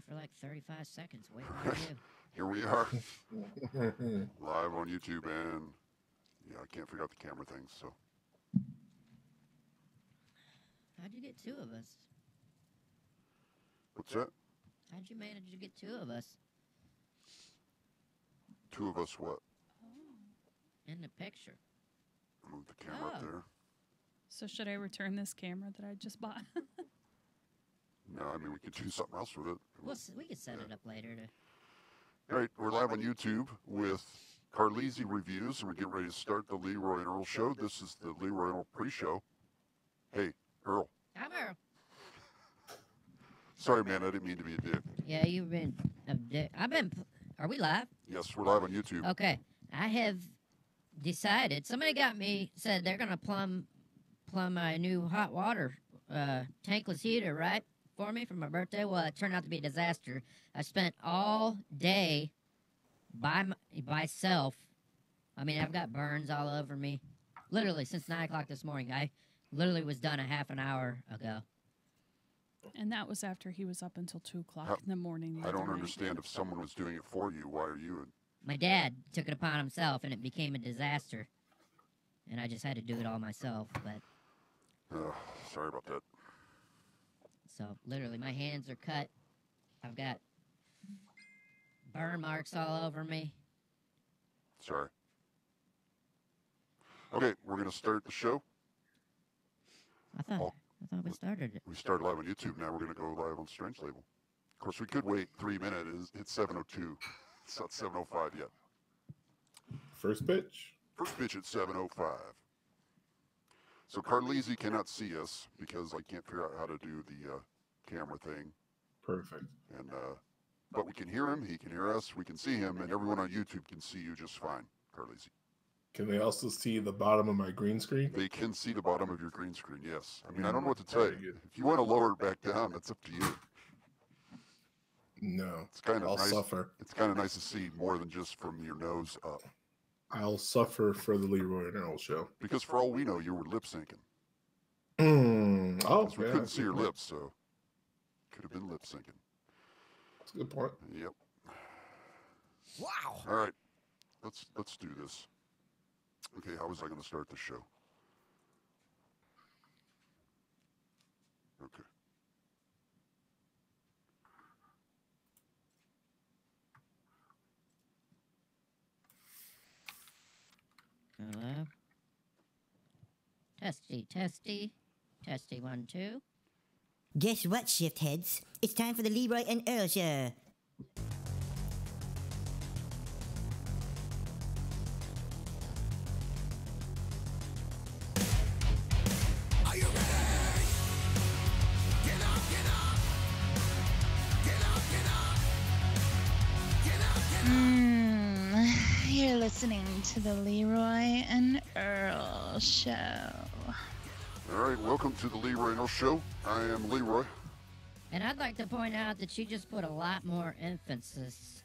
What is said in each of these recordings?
there for like 35 seconds waiting for you. Here we are, live on YouTube, and yeah, I can't figure out the camera thing, so. How'd you get two of us? What's that? How'd you manage to get two of us? Two of us what? In the picture. Move the camera up there. So should I return this camera that I just bought? No, I mean, we could do something else with it. We could set it up later. All right, we're live on YouTube with Carleeezy reviews, and we're getting ready to start the Leroy and Earl show. This is the Leroy and Earl pre-show. Hey, Earl. I'm Earl. Sorry, man, I didn't mean to be a dick. Yeah, you've been a dick. Are we live? Yes, we're live on YouTube. Okay. I have decided, somebody said they're going to plumb my new hot water tankless heater, right, for me for my birthday. Well, it turned out to be a disaster. I spent all day by myself. I mean, I've got burns all over me. Literally, since 9 o'clock this morning. I literally was done a half an hour ago. And that was after he was up until 2 o'clock in the morning. I don't understand. If someone was doing it for you, why are you? My dad took it upon himself, and it became a disaster. And I just had to do it all myself, but... sorry about that. So, literally, my hands are cut. I've got burn marks all over me. Sorry. Okay, we're going to start the show. I thought we started it. We started live on YouTube. Now we're going to go live on Strange Label. Of course, we could wait 3 minutes. It's 7:02. It's not 7:05 yet. First pitch. First pitch at 7:05. So Carleeezy cannot see us because I can't figure out how to do the camera thing. Perfect. And but we can hear him. He can hear us. We can see him, and everyone on YouTube can see you just fine, Carleeezy. Can they also see the bottom of my green screen? They can see the bottom of your green screen, yes. I mean, I don't know what to tell you. If you want to lower it back down, that's up to you. No, it's kind of I'll nice. Suffer. It's kind of nice to see more than just from your nose up. I'll suffer for the Leroy and Earl show. Because for all we know, you were lip syncing. Oh, we couldn't see your lips, so could have been lip syncing. That's a good point. Yep. Wow. All right, let's do this. Okay, how was I going to start the show? Okay. Hello. Testy, testy. Testy, 1, 2. Guess what, ShiFtheads? It's time for the Leroy and Earl show. Are you ready? Get up, get up. Get up, get up. Get up, get up. You're listening to the Leroy and Earl show. All right, welcome to the Leroy and Earl show. I am Leroy. And I'd like to point out that she just put a lot more emphasis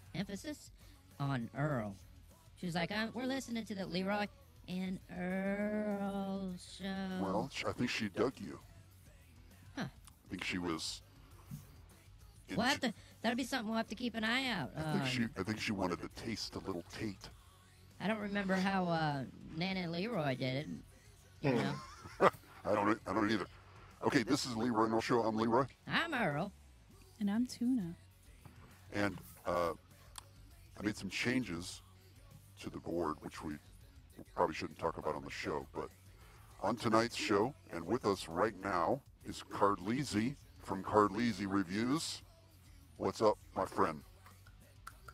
on Earl. She was like, we're listening to the Leroy and Earl show. Well, I think she dug you. Huh. I think she was... That'll be something we'll have to keep an eye out. I think she wanted to taste a little Tate. I don't remember how Nana and Leroy did it. You know? I don't either. Okay, this is the Leroy and Earl show. I'm Leroy. I'm Earl. And I'm Tuna. And I made some changes to the board, which we probably shouldn't talk about on the show. But on tonight's show, and with us right now, is Carleeezy from Carleeezy Reviews. What's up, my friend?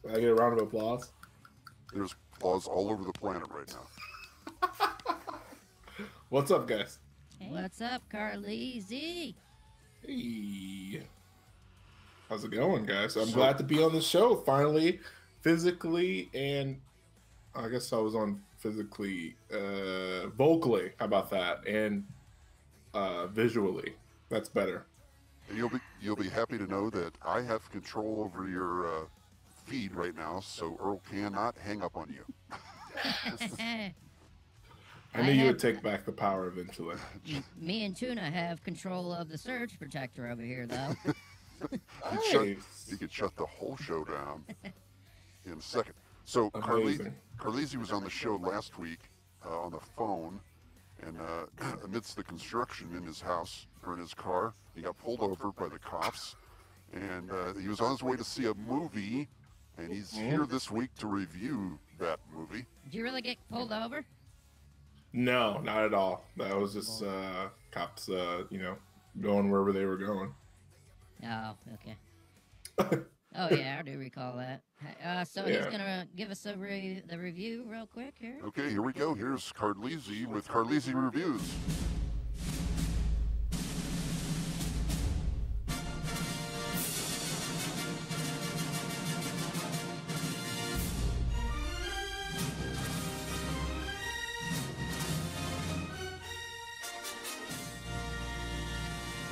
Can I get a round of applause? There's applause all over the planet right now. What's up, guys? Hey. What's up, Carleeezy? Hey. How's it going, guys? I'm glad to be on the show, finally, physically, and I guess I was on physically, vocally, how about that, and visually. That's better. You'll be happy to know that I have control over your feed right now, so Earl cannot hang up on you. I knew you would take back the power eventually. Me and Tuna have control of the surge protector over here, though. He could shut the whole show down in a second. So Amazing. Carleeezy was on the show last week on the phone, and amidst the construction in his house or in his car, he got pulled over by the cops, and he was on his way to see a movie, and he's here this week to review that movie. Did you really get pulled over? No, not at all. That was just cops, going wherever they were going. Oh, okay. Oh, yeah, I do recall that. So he's going to give us the review real quick here. Okay, here we go. Here's Carleeezy with Carleeezy Reviews.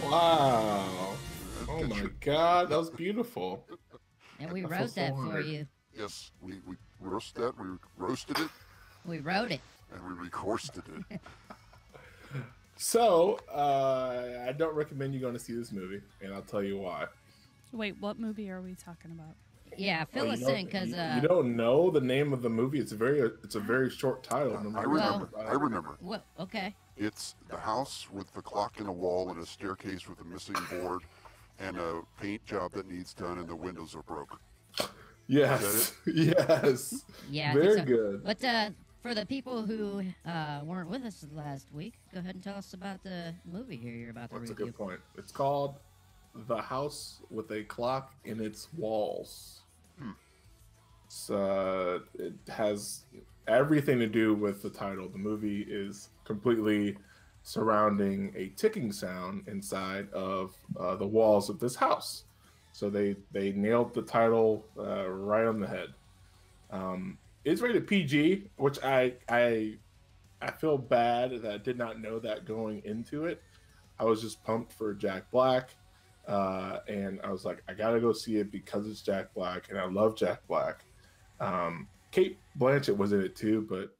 Wow. Oh my God, that was beautiful. And we wrote that for you. Yes, we roasted that. We roasted it. We wrote it. And we recorsted it. So, I don't recommend you going to see this movie, and I'll tell you why. Wait, what movie are we talking about? Yeah, fill us in, because... you don't know the name of the movie? It's a very short title. I remember. What? Okay. It's the house with the clock in a wall and a staircase with a missing board and a paint job that needs done and the windows are broke. Yes. Yes. Yeah. Very good. But for the people who weren't with us last week, go ahead and tell us about the movie here you're about to review. That's a good point. It's called The House with a Clock in Its Walls. It has everything to do with the title. The movie is completely surrounding a ticking sound inside of the walls of this house. So they nailed the title right on the head. It's rated PG, which I feel bad that I did not know that going into it. I was just pumped for Jack Black, and I was like, I gotta go see it because it's Jack Black, and I love Jack Black. Kate Blanchett was in it too, but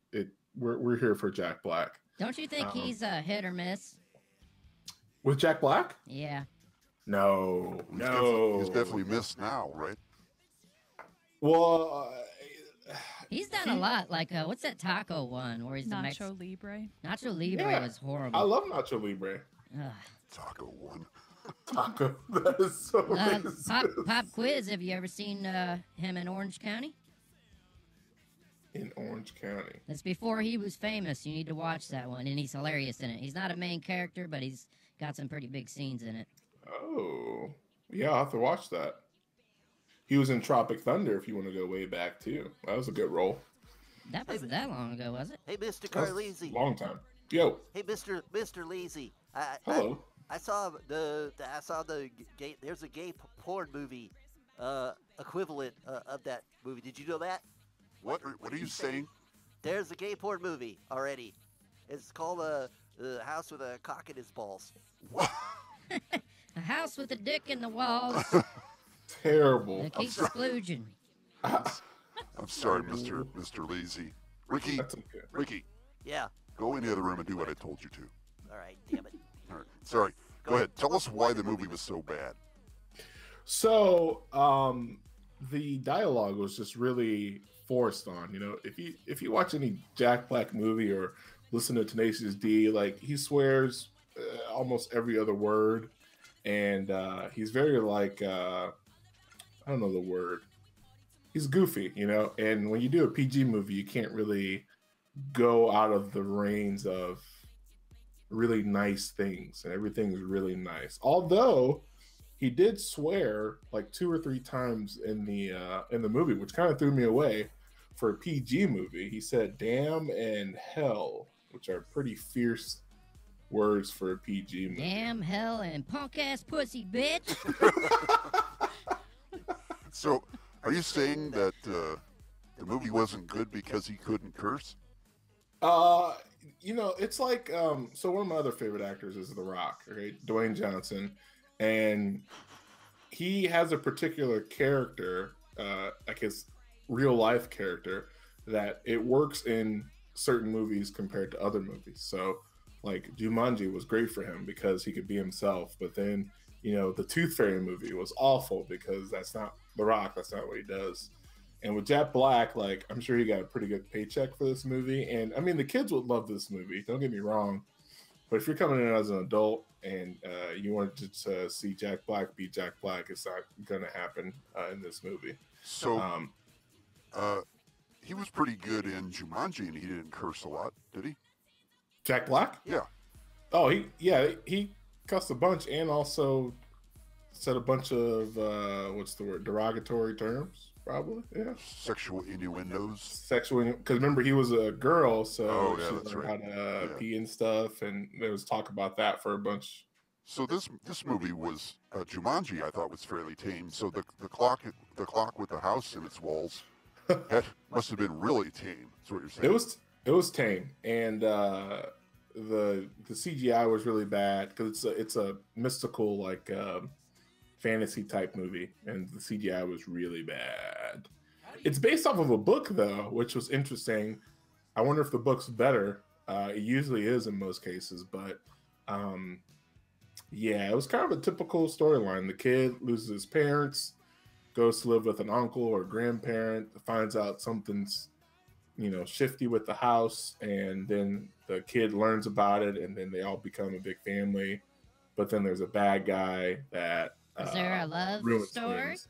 we're here for Jack Black. Don't you think he's a hit or miss? With Jack Black? Yeah. No. He's definitely missed now, right? Well, he's done a lot. Like, what's that taco one where he's Nacho Libre? Nacho Libre was horrible. I love Nacho Libre. Taco one. Taco. That is so racist. Pop quiz. Have you ever seen him in Orange County? In Orange County. That's before he was famous. You need to watch that one, and he's hilarious in it. He's not a main character, but he's got some pretty big scenes in it. Oh, yeah, I'll have to watch that. He was in Tropic Thunder, if you want to go way back, too. That was a good role. That wasn't that long ago, was it? Hey, Mr. Carleeezy. Long time. Yo. Hey, Mr. Leezy. Hello. I saw the gay. There's a gay porn movie, equivalent of that movie. Did you know that? What are you saying? There's a gay porn movie already. It's called The House with a Cock in His Balls. What? A house with a dick in the walls. Terrible. It keeps splooging. I'm sorry, Mr. Leezy. Ricky. That's okay. Ricky. Yeah. Go in the other room and do what I told you to. All right. Damn it. All right. Sorry. Go ahead. Tell us why the movie was so bad. So, the dialogue was just really forced on. You know, if you watch any Jack Black movie or listen to Tenacious D, like he swears almost every other word, and he's very like I don't know the word. He's goofy, you know. And when you do a PG movie, you can't really go out of the reins of really nice things, and everything's really nice. Although he did swear like 2 or 3 times in the movie, which kind of threw me away for a PG movie. He said "damn" and "hell," which are pretty fierce words for a PG movie. Damn, hell, and punk ass pussy, bitch. So, are you saying that the movie wasn't good because he couldn't curse? You know, it's like so one of my other favorite actors is The Rock, okay? Dwayne Johnson, and he has a particular character, like his real life character, that it works in certain movies compared to other movies. So like Jumanji was great for him because he could be himself, but then the Tooth Fairy movie was awful because that's not The Rock. That's not what he does. And with Jack Black, like, I'm sure he got a pretty good paycheck for this movie. And I mean, the kids would love this movie. Don't get me wrong. But if you're coming in as an adult and you wanted to see Jack Black be Jack Black, it's not going to happen in this movie. So, he was pretty good in Jumanji, and he didn't curse a lot, did he? Jack Black? Yeah. Oh, he cussed a bunch and also said a bunch of derogatory terms, probably. Yeah. Sexual innuendos. Because remember, he was a girl, so that's she right. learned how to pee and stuff, and there was talk about that for a bunch. So this movie was Jumanji. I thought was fairly tame. So the clock with the house in its walls, that must have been really tame. That's what you're saying. It was tame, and the CGI was really bad because it's a mystical fantasy type movie, and the CGI was really bad. It's based off of a book though, which was interesting. I wonder if the book's better. It usually is in most cases, but it was kind of a typical storyline. The kid loses his parents, goes to live with an uncle or grandparent, finds out something's shifty with the house, and then the kid learns about it, and then they all become a big family. But then there's a bad guy that is there a love story? Things.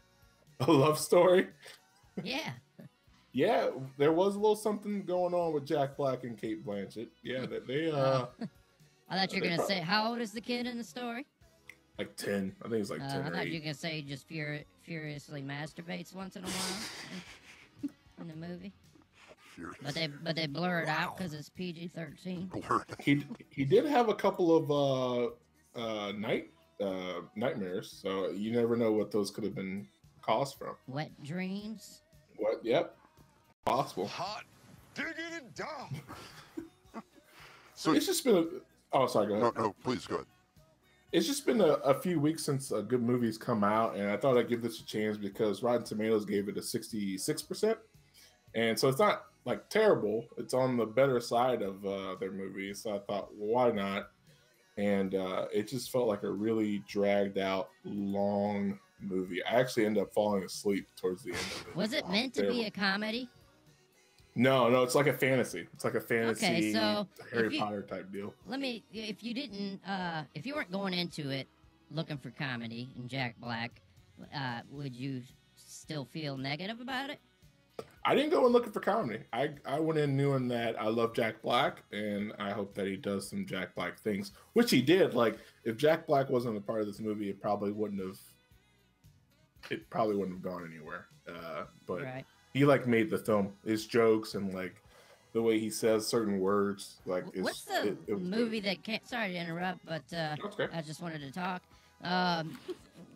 A love story? Yeah. Yeah, there was a little something going on with Jack Black and Cate Blanchett. Yeah, they I thought you were gonna say, how old is the kid in the story? Like 10. I think it's like 10. I thought you were gonna say he just furiously masturbates once in a while in the movie. But they blur it out because it's PG-13. He did have a couple of nightmares, so you never know what those could have been caused from. Wet dreams. What? Yep. Possible. Hot diggity dog. So it's just been sorry, go ahead. No, please go ahead. It's just been a few weeks since a good movie's come out, and I thought I'd give this a chance because Rotten Tomatoes gave it a 66%. And so it's not like terrible. It's on the better side of their movies. So I thought, well, why not? And it just felt like a really dragged out, long movie. I actually ended up falling asleep towards the end of it. Was it meant to be a comedy? No, it's like a fantasy. It's like a fantasy okay, so Harry Potter type deal. If you weren't going into it looking for comedy and Jack Black, would you still feel negative about it? I didn't go in looking for comedy. I went in knowing that I love Jack Black, and I hope that he does some Jack Black things, which he did. Like, if Jack Black wasn't a part of this movie, it probably wouldn't have gone anywhere. But right. He made the film. His jokes and the way he says certain words. What's the movie that came? Sorry to interrupt, but okay. I just wanted to talk.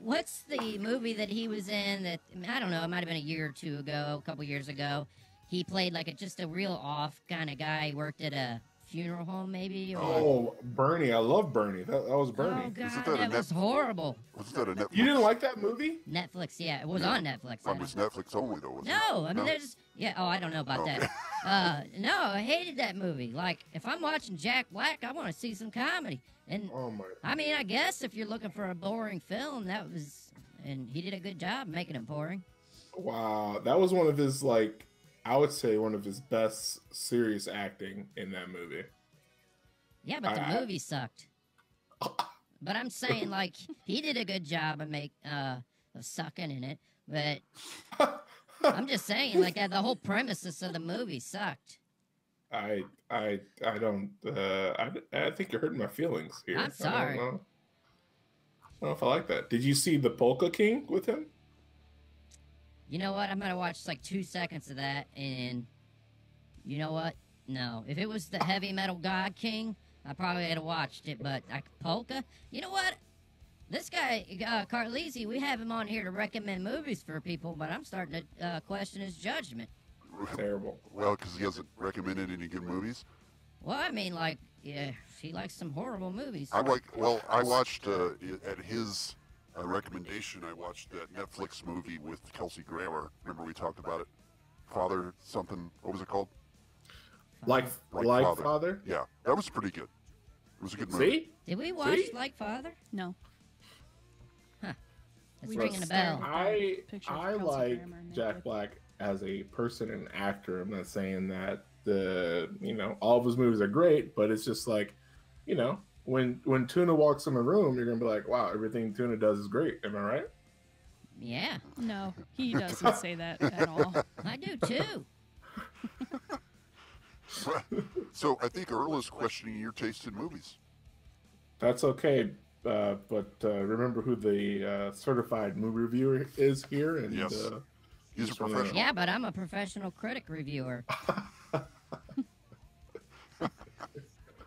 What's the movie that he was in that, I don't know, it might have been a year or two ago, a couple years ago. He played just a real off kind of guy. He worked at a funeral home, maybe? Oh, Bernie. I love Bernie. That was Bernie. Oh, God, that was horrible. Was that a Netflix? You didn't like that movie? Netflix, yeah. It was on Netflix. It was Netflix only, though, wasn't it? No, I mean, there's... Yeah, I don't know about that. No, I hated that movie. If I'm watching Jack Black, I want to see some comedy. And I mean, I guess if you're looking for a boring film, and he did a good job making it boring. Wow, that was one of his I would say one of his best serious acting in that movie. Yeah, but the movie sucked. But I'm saying he did a good job of sucking in it. But I'm just saying the whole premises of the movie sucked. I don't. I think you're hurting my feelings here. I'm sorry. I don't know if I like that. Did you see the Polka King with him? You know what? I'm gonna watch 2 seconds of that, and you know what? No. If it was the Heavy Metal God King, I probably would have watched it. But Polka, you know what? This guy, Carleeezy, we have him on here to recommend movies for people, but I'm starting to question his judgment. Terrible. Well, because he hasn't recommended any good movies. Well, I mean, yeah, he likes some horrible movies. I watched at his recommendation. I watched that Netflix movie with Kelsey Grammer. Remember we talked about it? Father something. What was it called? Like Father? Yeah, that was pretty good. It was a good movie. See? Did we watch Like Father? No. It's We ringing a just bell. stared at that picture of I Kelsey like Grammer Jack naked. Black as a person and actor. I'm not saying that all of his movies are great, but it's just like, when Tuna walks in the room, you're gonna be like, wow, everything Tuna does is great. Am I right? Yeah, No, he doesn't say that at all. I do too. So I think Earl is questioning your taste in movies. That's okay. But remember who the certified movie reviewer is here, and Yes. He's a just wanna- professional. Yeah, but I'm a professional critic reviewer.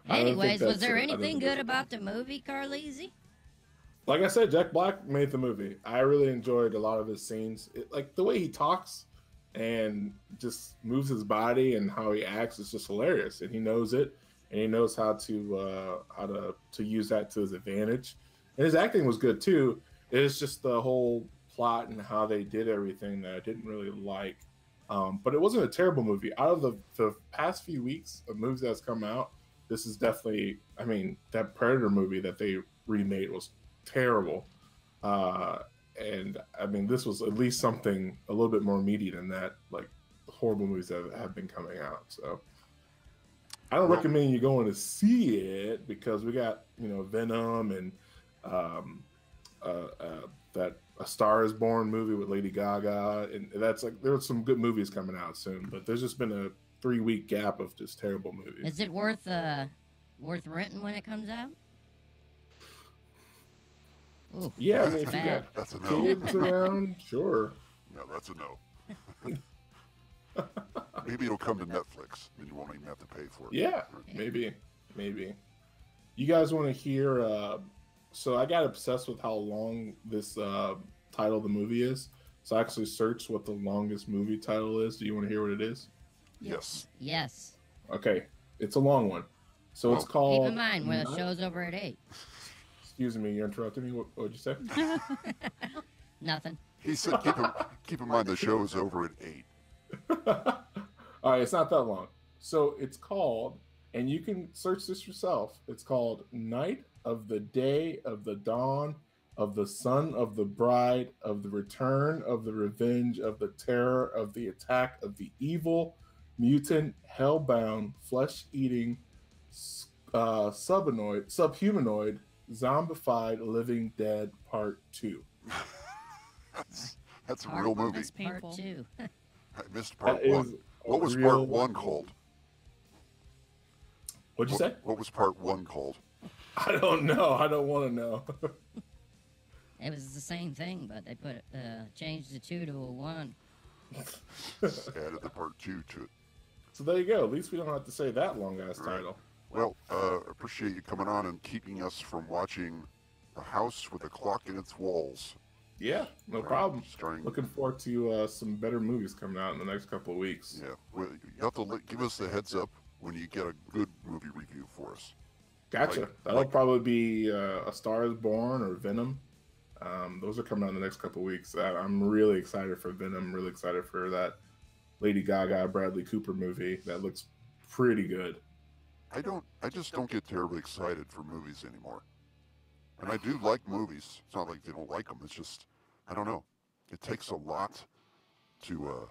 Anyways, was there anything good about the movie, Carleeezy? Like I said, Jack Black made the movie. I really enjoyed a lot of his scenes. Like the way he talks and just moves his body and how he acts is just hilarious. And he knows it, and he knows how to use that to his advantage. And his acting was good too. It's just the whole plot and how they did everything that I didn't really like. But it wasn't a terrible movie. Out of the past few weeks of movies that's come out, this is definitely, that Predator movie that they remade was terrible. And this was at least something a little bit more meaty than that, like horrible movies that have been coming out. So I don't recommend you going to see it, because we got, Venom and that A Star Is Born movie with Lady Gaga. And that's like, there's some good movies coming out soon, but there's just been a 3-week gap of just terrible movies. Is it worth renting when it comes out? Ooh, Yeah, that's if you bad. That's a no. kids around, sure. No, that's a no. Maybe it'll come to Netflix, and you won't even have to pay for it. Yeah, maybe. You guys want to hear? So I got obsessed with how long this title of the movie is. So I actually searched what the longest movie title is. Do you want to hear what it is? Yes. Yes. Okay, it's a long one. So it's called. Keep in mind, when the show's over at 8. Excuse me, you interrupted me. What would you say? Nothing. He said, keep in mind the show is over at 8. All right, it's not that long. So it's called, and you can search this yourself. It's called Night of the Day of the Dawn of the Son of the Bride of the Return of the Revenge of the Terror of the Attack of the Evil Mutant Hellbound Flesh-Eating Subhumanoid Zombified Living Dead Part 2. That's a real movie. That's painful. Part 2. I missed part That 1. is What was real- part 1 called? What'd you say? What was part 1 called? I don't know. I don't want to know. It was the same thing, but they changed the 2 to a 1. Added the part 2 to it. So there you go. At least we don't have to say that long ass Right. title. Well, appreciate you coming on and keeping us from watching A House with a Clock in Its Walls. Yeah, no Right. problem. Starring, Looking forward to some better movies coming out in the next couple of weeks. yeah, well, you have to give us the heads up when you get a good movie review for us. Gotcha. That'll probably be A Star Is Born or Venom. Those are coming out in the next couple of weeks. I'm really excited for Venom. Really excited for that Lady Gaga, Bradley Cooper movie. That looks pretty good. I just don't get terribly excited for movies anymore. And I do like movies. It's not like they don't like them. It's just, I don't know. It takes a lot to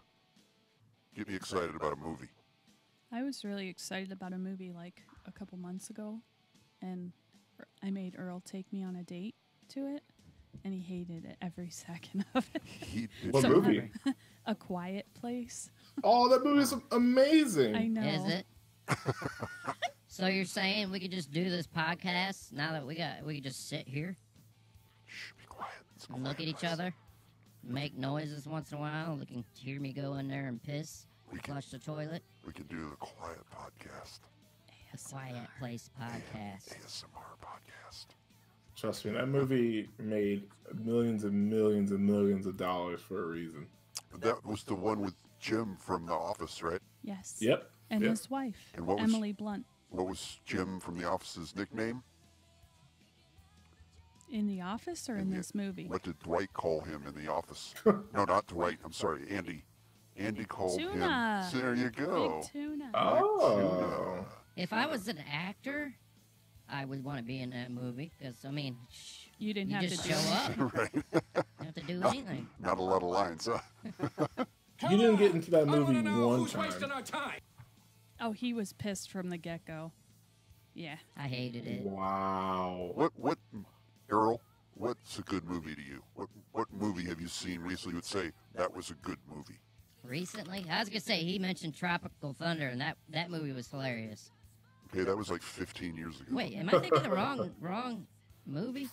get me excited about a movie. I was really excited about a movie like a couple months ago, and I made Earl take me on a date to it, and he hated it every second of it. What movie? A Quiet Place. Oh, that movie's amazing. I know. Is it? So you're saying we could just do this podcast now that we could just sit here Shh, be quiet. It's and look at each other, make noises once in a while. They can hear me go in there and piss, flush the toilet. We can do the Quiet Podcast. A Quiet Place podcast. ASMR Podcast. Trust me, that movie made millions and millions and millions of dollars for a reason. That was the one with Jim from The Office, right? Yes. Yep. And Yep. his wife, And what was- Emily Blunt, What was Jim from The Office's nickname? in The Office or in this movie? What did Dwight call him in The Office? No, not Dwight. I'm sorry, Andy. Andy called Tuna. him. There you go. Big Tuna. Oh. If I was an actor, I would want to be in that movie because I mean, You didn't you have just to show do it. up. Right. You don't have to do anything. Not a lot of lines, huh? You didn't get into that movie one time. Oh, he was pissed from the get-go. Yeah. I hated it. Wow. What, Errol? What's a good movie to you? What movie have you seen recently? You would say that was a good movie. Recently, I was gonna say he mentioned Tropical Thunder, and that movie was hilarious. Okay, that was like 15 years ago. Wait, am I thinking the wrong movie?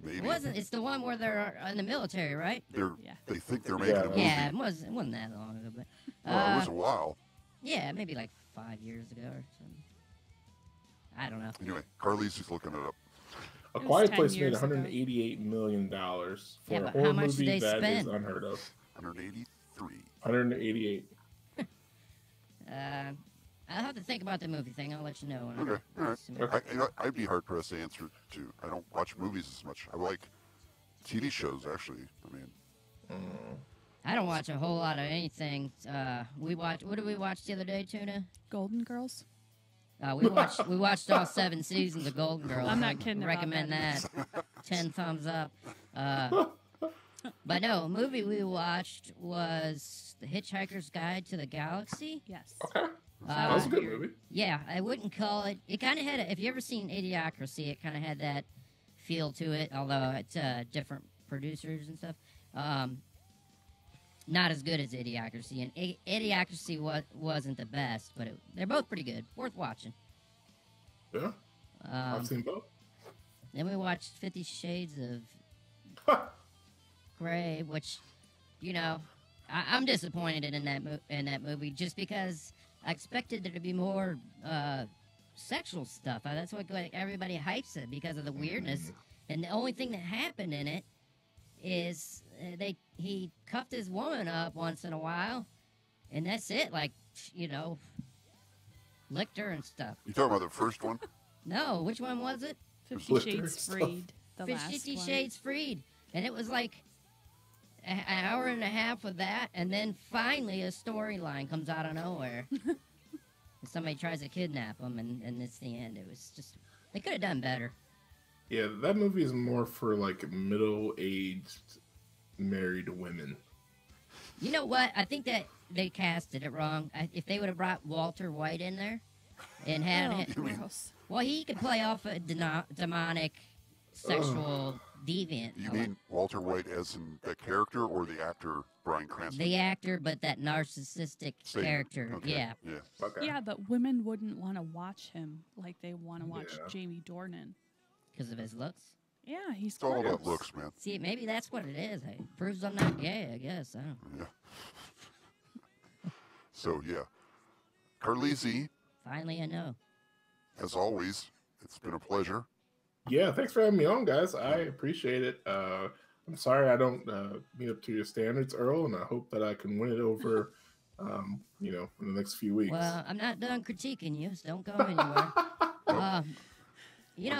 Maybe. It wasn't. It's the one where they're in the military, right? They think they're making a movie. Yeah, it wasn't that long ago, but Well, it was a while. yeah, maybe like 5 years ago or something. I don't know. Anyway, Carleezy's looking it up. A was Quiet 10 Place made years ago. $188 million for Yeah, a but horror how much did movie they that is spend? unheard of. 183. 188. I'll have to think about the movie thing. I'll let you know. When Okay, I all right. I'd be hard pressed to answer too. I don't watch movies as much. I like TV shows actually. I mean, I don't watch a whole lot of anything. What did we watch the other day, Tuna? Golden Girls? We watched all 7 seasons of Golden Girls. I'm not kidding about Recommend that. 10 thumbs up. But no, a movie we watched was The Hitchhiker's Guide to the Galaxy. Yes. Okay. That was a good movie. Yeah, I wouldn't call it. It kind of had. If you ever seen Idiocracy, it kind of had that feel to it. Although it's different producers and stuff. Not as good as Idiocracy, and Idiocracy wasn't the best, but they're both pretty good, worth watching. Yeah. I've seen both. Then we watched 50 Shades of Grey, which, you know, I'm disappointed in that movie just because I expected there to be more sexual stuff. That's what everybody hypes it because of the weirdness. And the only thing that happened in it is he cuffed his woman up once in a while, and that's it. Like, you know, licked her and stuff. you talking about the first one? No, which one was it? 50 Shades Freed. The last 50 one. Shades Freed. And it was like an hour and a half of that, and then finally a storyline comes out of nowhere. And somebody tries to kidnap him, and it's the end. It was just, they could have done better. Yeah, that movie is more for like middle-aged married women. You know what? I think that they casted it wrong. If they would have brought Walter White in there and had him, Gross. well, he could play off a demonic sexual deviant. You mean Walter White as in the character or the actor Bryan Cranston? The actor, but that narcissistic Same. character. Okay. Yeah. Yeah. Okay. Yeah, but women wouldn't want to watch him like they want to watch Yeah. Jamie Dornan. Because of his looks. Yeah, he's It's all gorgeous. about looks, man. See, maybe that's what it is. It proves I'm not gay, I guess. I don't know. Yeah. So, yeah. Carleezy, Finally, I know. as always, it's been a pleasure. Yeah, thanks for having me on, guys. I appreciate it. I'm sorry I don't meet up to your standards, Earl, and I hope that I can win it over, in the next few weeks. Well, I'm not done critiquing you, so don't go anywhere.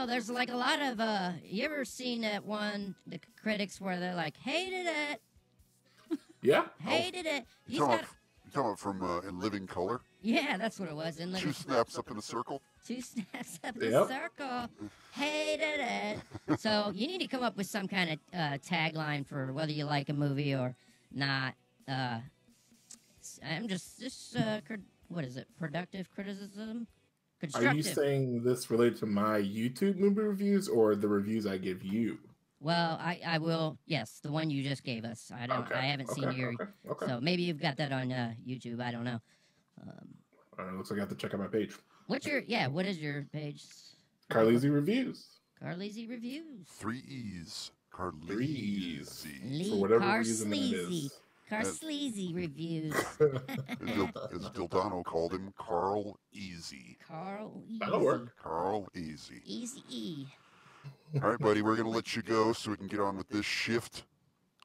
There's like a lot of, you ever seen that one, the critics where they're like, hated it, Yeah. hated it. He's You got, talking about from In Living Color? yeah, that's what it was. In Two snaps up in a circle? 2 snaps up the Yep. circle. Hated it. So you need to come up with some kind of tagline for whether you like a movie or not. I'm just what is it? Productive criticism? Are Constructive. you saying this related to my YouTube movie reviews or the reviews I give you? Well, I will. Yes, the one you just gave us. I don't. Okay, I haven't seen okay, your. okay. So maybe you've got that on YouTube. I don't know. Looks like I have to check out my page. What's your? Yeah. What is your page? Carleeezy Reviews. Carleezy Reviews. 3 E's. Three E's. Carleezy. For whatever reason that Carsleezy. is. Carsleezy Reviews. As Dildano called him, Carleezy. Carl. That'll work. Carleezy. Easy E. All right, buddy, we're going to let you go so we can get on with this shift.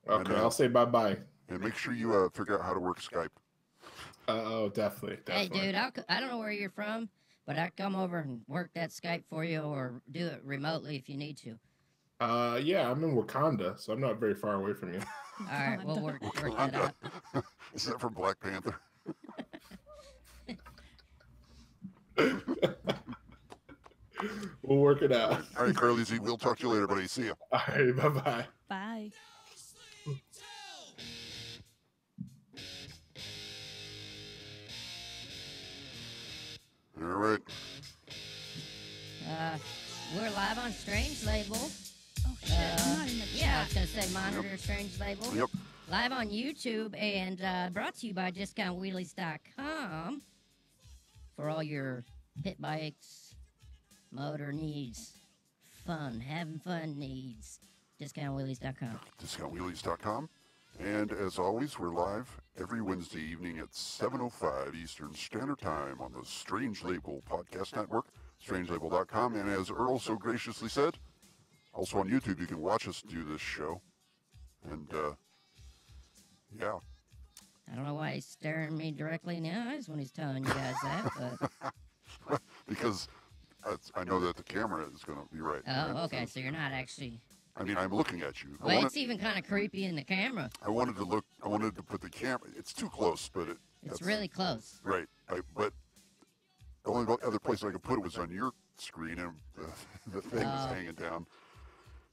Okay, And, I'll say bye-bye. And make sure you figure out how to work Skype. Definitely. Hey, dude, I don't know where you're from, but I'll come over and work that Skype for you or do it remotely if you need to. Yeah, I'm in Wakanda, so I'm not very far away from you. All right, we'll work that out. Is that from Black Panther? We'll work it out. All right, Carleeezy, we'll talk to you later, buddy. See ya. All right, bye-bye. Bye. All right. We're live on Strange Label. Oh shit! I'm not in the Yeah, I was chat. gonna say monitor Strange Label. Yep. Live on YouTube and brought to you by DiscountWheelies.com for all your pit bikes, motor needs, having fun needs. DiscountWheelies.com. DiscountWheelies.com. And as always, we're live every Wednesday evening at 7:05 Eastern Standard Time on the Strange Label Podcast Network, strangelabel.com. And as Earl so graciously said, also on YouTube, you can watch us do this show. And, yeah. I don't know why he's staring me directly in the eyes when he's telling you guys that, but... Because I know that the camera is going to be right. Oh, okay, so you're not actually... I mean, I'm looking at you. Well, it's even kind of creepy in the camera. I wanted to put the camera, it's too close, but it's really close. Right. But the only other place I could put it was on your screen, and the thing was hanging down.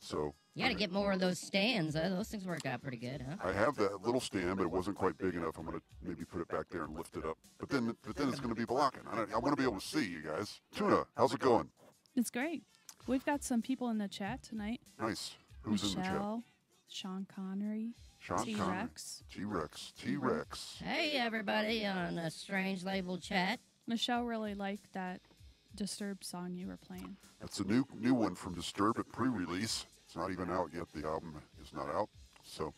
So you got to get more of those stands. Those things work out pretty good, huh? I have that little stand, but it wasn't quite big enough. I'm going to maybe put it back there and lift it up. But then it's going to be blocking. I want to be able to see you guys. Tuna, how's it going? It's great. We've got some people in the chat tonight. Nice. Who's in the chat? Michelle, Sean Connery, T-Rex. T-Rex. Hey, everybody on a Strange Label chat. Michelle really liked that Disturbed song you were playing. That's a new one from Disturbed at pre-release. It's not even out yet. The album is not out. So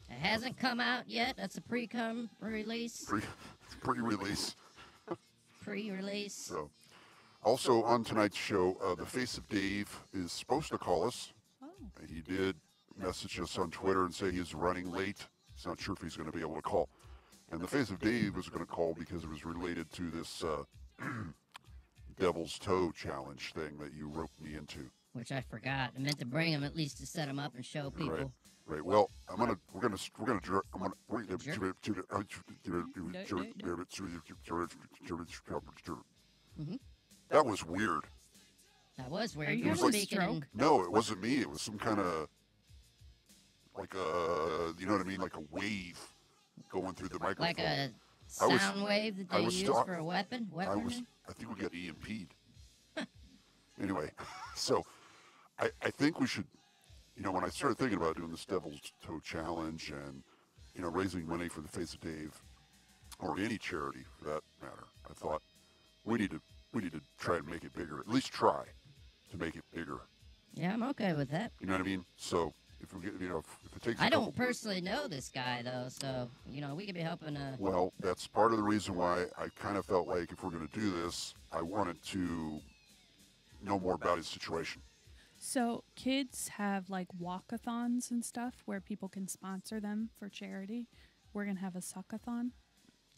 it hasn't come out yet. That's a pre-release. Pre-release. Pre-release. So, also on tonight's show, the Face of Dave is supposed to call us. Oh. He did message us on Twitter and say he's running late. He's not sure if he's going to be able to call. And the Face of Dave was going to call because it was related to this Devil's Toe challenge thing that you roped me into. Which I forgot. I meant to bring him at least to set him up and show people. Right. Well, we're gonna That was weird. That was weird. Are you You're having a speaking stroke? No, it wasn't me. It was some kind of like you know what I mean, like a wave going through the microphone. Like a sound wave that they use for a weapon? I think we got EMP'd. Anyway, so I think we should, when I started thinking about doing this Devil's Toe Challenge and, raising money for the Face of Dave, or any charity for that matter, I thought we need to try and make it bigger. At least try to make it bigger. Yeah, I'm okay with that. You know what I mean? So if we get, if it takes. I don't personally know this guy though, so we could be helping. Well, that's part of the reason why I kind of felt like if we're going to do this, I wanted to know more about his situation. So kids have like walkathons and stuff where people can sponsor them for charity. We're gonna have a suckathon.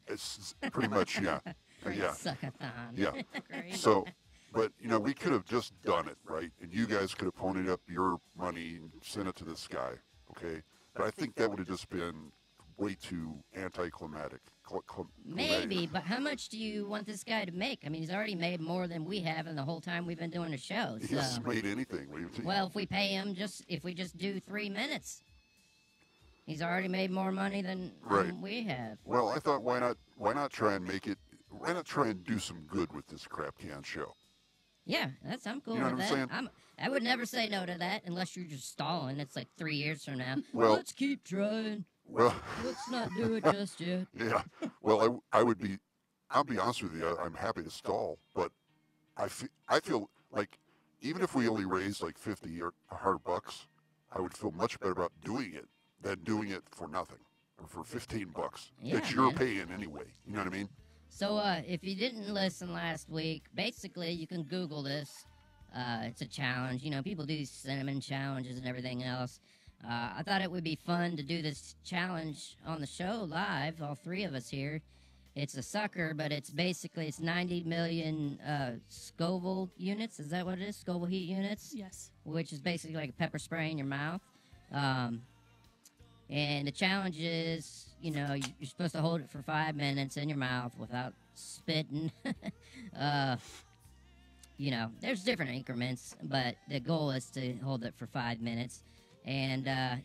It's pretty much, yeah. Yeah. Suckathon. Yeah. Great. So, but, we could have just done it, right? And you guys could have ponied up your money and sent it to this guy, okay? But I think that would have just been way too anticlimactic. Maybe, but how much do you want this guy to make? I mean, he's already made more than we have in the whole time we've been doing the show. He hasn't made anything. What do you think? Well, if we pay him if we just do 3 minutes, he's already made more money than we have. Well, I thought, why not try and make it? Why not try and do some good with this crap can show? Yeah, I'm cool You know with what that. I'm saying? I would never say no to that unless you're just stalling. It's like 3 years from now. Well, let's keep trying. Well, let's not do it just yet. Yeah. Well, I'll be honest with you. I'm happy to stall, but I feel like even if we only raise like $50 or $100, I would feel much better about doing it than doing it for nothing or for $15 that you're paying anyway. You know what I mean? So if you didn't listen last week, basically you can Google this. It's a challenge. People do cinnamon challenges and everything else. I thought it would be fun to do this challenge on the show live, all three of us here. It's a sucker, but it's 90 million Scoville units. Is that what it is? Scoville heat units? Yes. Which is basically like a pepper spray in your mouth. And the challenge is, you're supposed to hold it for 5 minutes in your mouth without spitting. there's different increments, but the goal is to hold it for 5 minutes. And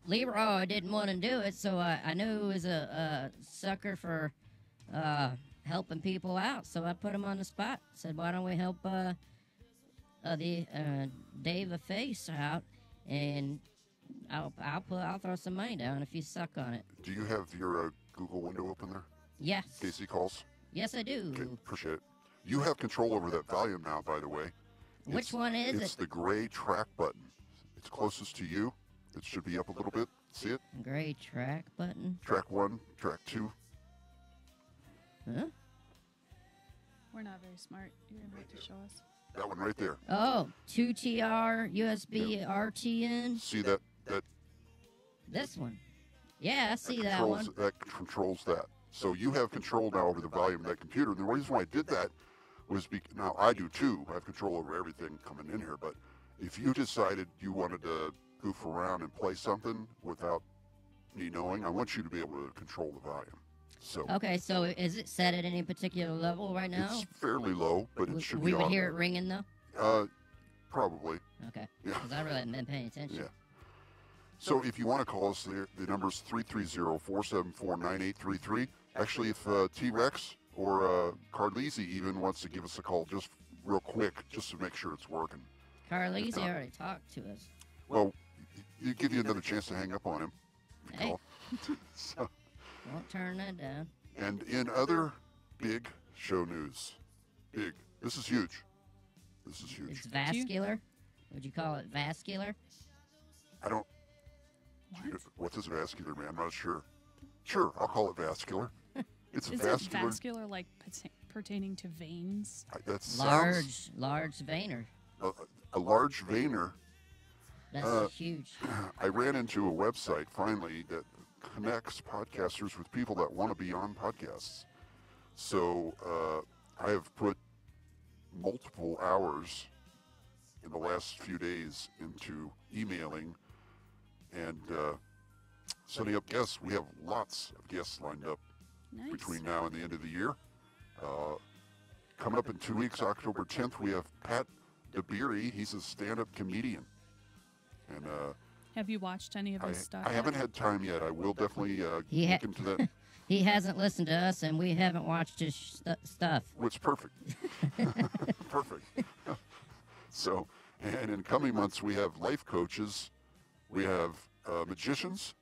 Leroy didn't want to do it, so I knew he was a sucker for helping people out. So I put him on the spot. Said, "Why don't we help Dave a face out, and I'll throw some money down if you suck on it." Do you have your Google window open there? Yes. In case he calls. Yes, I do. Okay, appreciate it. You have control over that volume now, by the way. Which one is it? It's the gray track button. It's closest to you. It should be up a little bit. See it? Gray track button. Track 1, track 2. Huh? We're not very smart. You're going to have to show us. That one right there. Oh, 2TR USB RTN. See that? This one. Yeah, I see that one. That controls that. So you have control now over the volume of that computer. And the reason why I did that was now I do too. I have control over everything coming in here. But if you decided you wanted to goof around and play something without me knowing, I want you to be able to control the volume. So Okay, so is it set at any particular level right now? it's fairly low, but it should We be would on hear there. it ringing though. Probably. Okay. Yeah. Because I really haven't been paying attention. Yeah. So if you want to call us, the number's 330-474-9833. Actually, if T-Rex or Carleeezy even wants to give us a call just real quick, just to make sure it's working. Carleeezy already talked to us. Well, you give you another chance to hang up on him. if you Hey. call. So, Won't turn that down. and in other big show news, this is huge. This is huge. It's vascular. Would you call it vascular? I don't. What is vascular, man? I'm not sure. Sure, I'll call it vascular. It's Is vascular. it vascular like pertaining to veins? That sounds Large veiner. a large veiner. That's huge. I ran into a website finally that connects podcasters with people that want to be on podcasts. So I have put multiple hours in the last few days into emailing and setting up guests. We have lots of guests lined up Nice. between now and the end of the year. Coming up in 2 weeks, October 10th, we have Pat DeBeery. He's a stand-up comedian. And Have you watched any of his stuff? I haven't had time yet. I will definitely look into that. He hasn't listened to us, and we haven't watched his stuff. It's perfect. Perfect. So, and in coming months, we have life coaches, we have magicians,